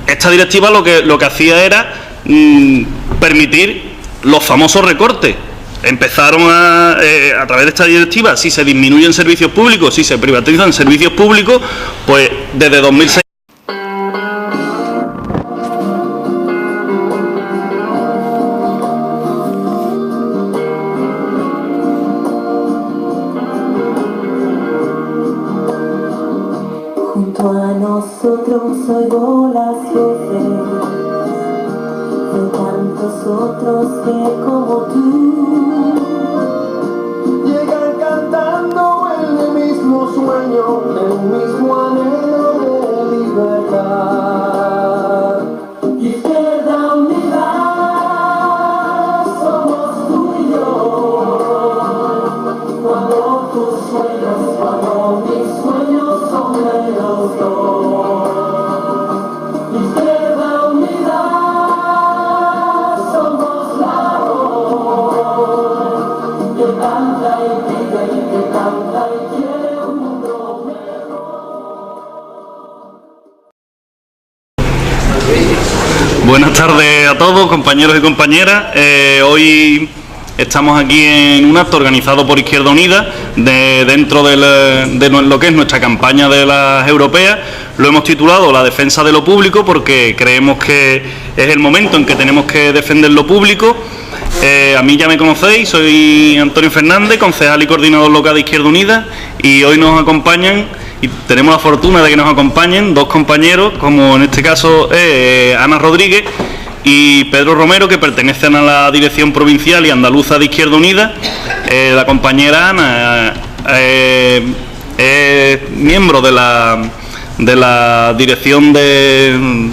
esta directiva lo que hacía era permitir los famosos recortes. Empezaron a través de esta directiva, si se disminuyen servicios públicos, si se privatizan servicios públicos, pues desde 2006... Junto a nosotros oigo las voces de tantos otros que como tú llegan cantando el mismo sueño, el mismo anhelo de libertad. Izquierda unida, somos tú y yo. Cuando tus sueños, cuando mis sueños son de los dos. Izquierda unida, somos la voz que canta y pide y que canta y quiere un mundo mejor. Buenas tardes a todos, compañeros y compañeras. Hoy estamos aquí en un acto organizado por Izquierda Unida dentro de lo que es nuestra campaña de las europeas. Lo hemos titulado La defensa de lo público porque creemos que es el momento en que tenemos que defender lo público. A mí ya me conocéis, soy Antonio Fernández, concejal y coordinador local de Izquierda Unida, y hoy nos acompañan y tenemos la fortuna de que nos acompañen dos compañeros, como en este caso Ana Rodríguez y Pedro Romero, que pertenecen a la Dirección Provincial y Andaluza de Izquierda Unida. La compañera Ana es miembro de la Dirección de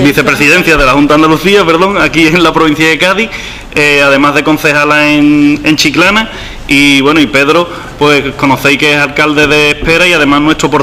Vicepresidencia de la Junta de Andalucía, aquí en la provincia de Cádiz, además de concejala en Chiclana. Y bueno, y Pedro, pues conocéis que es alcalde de Espera y además nuestro portavoz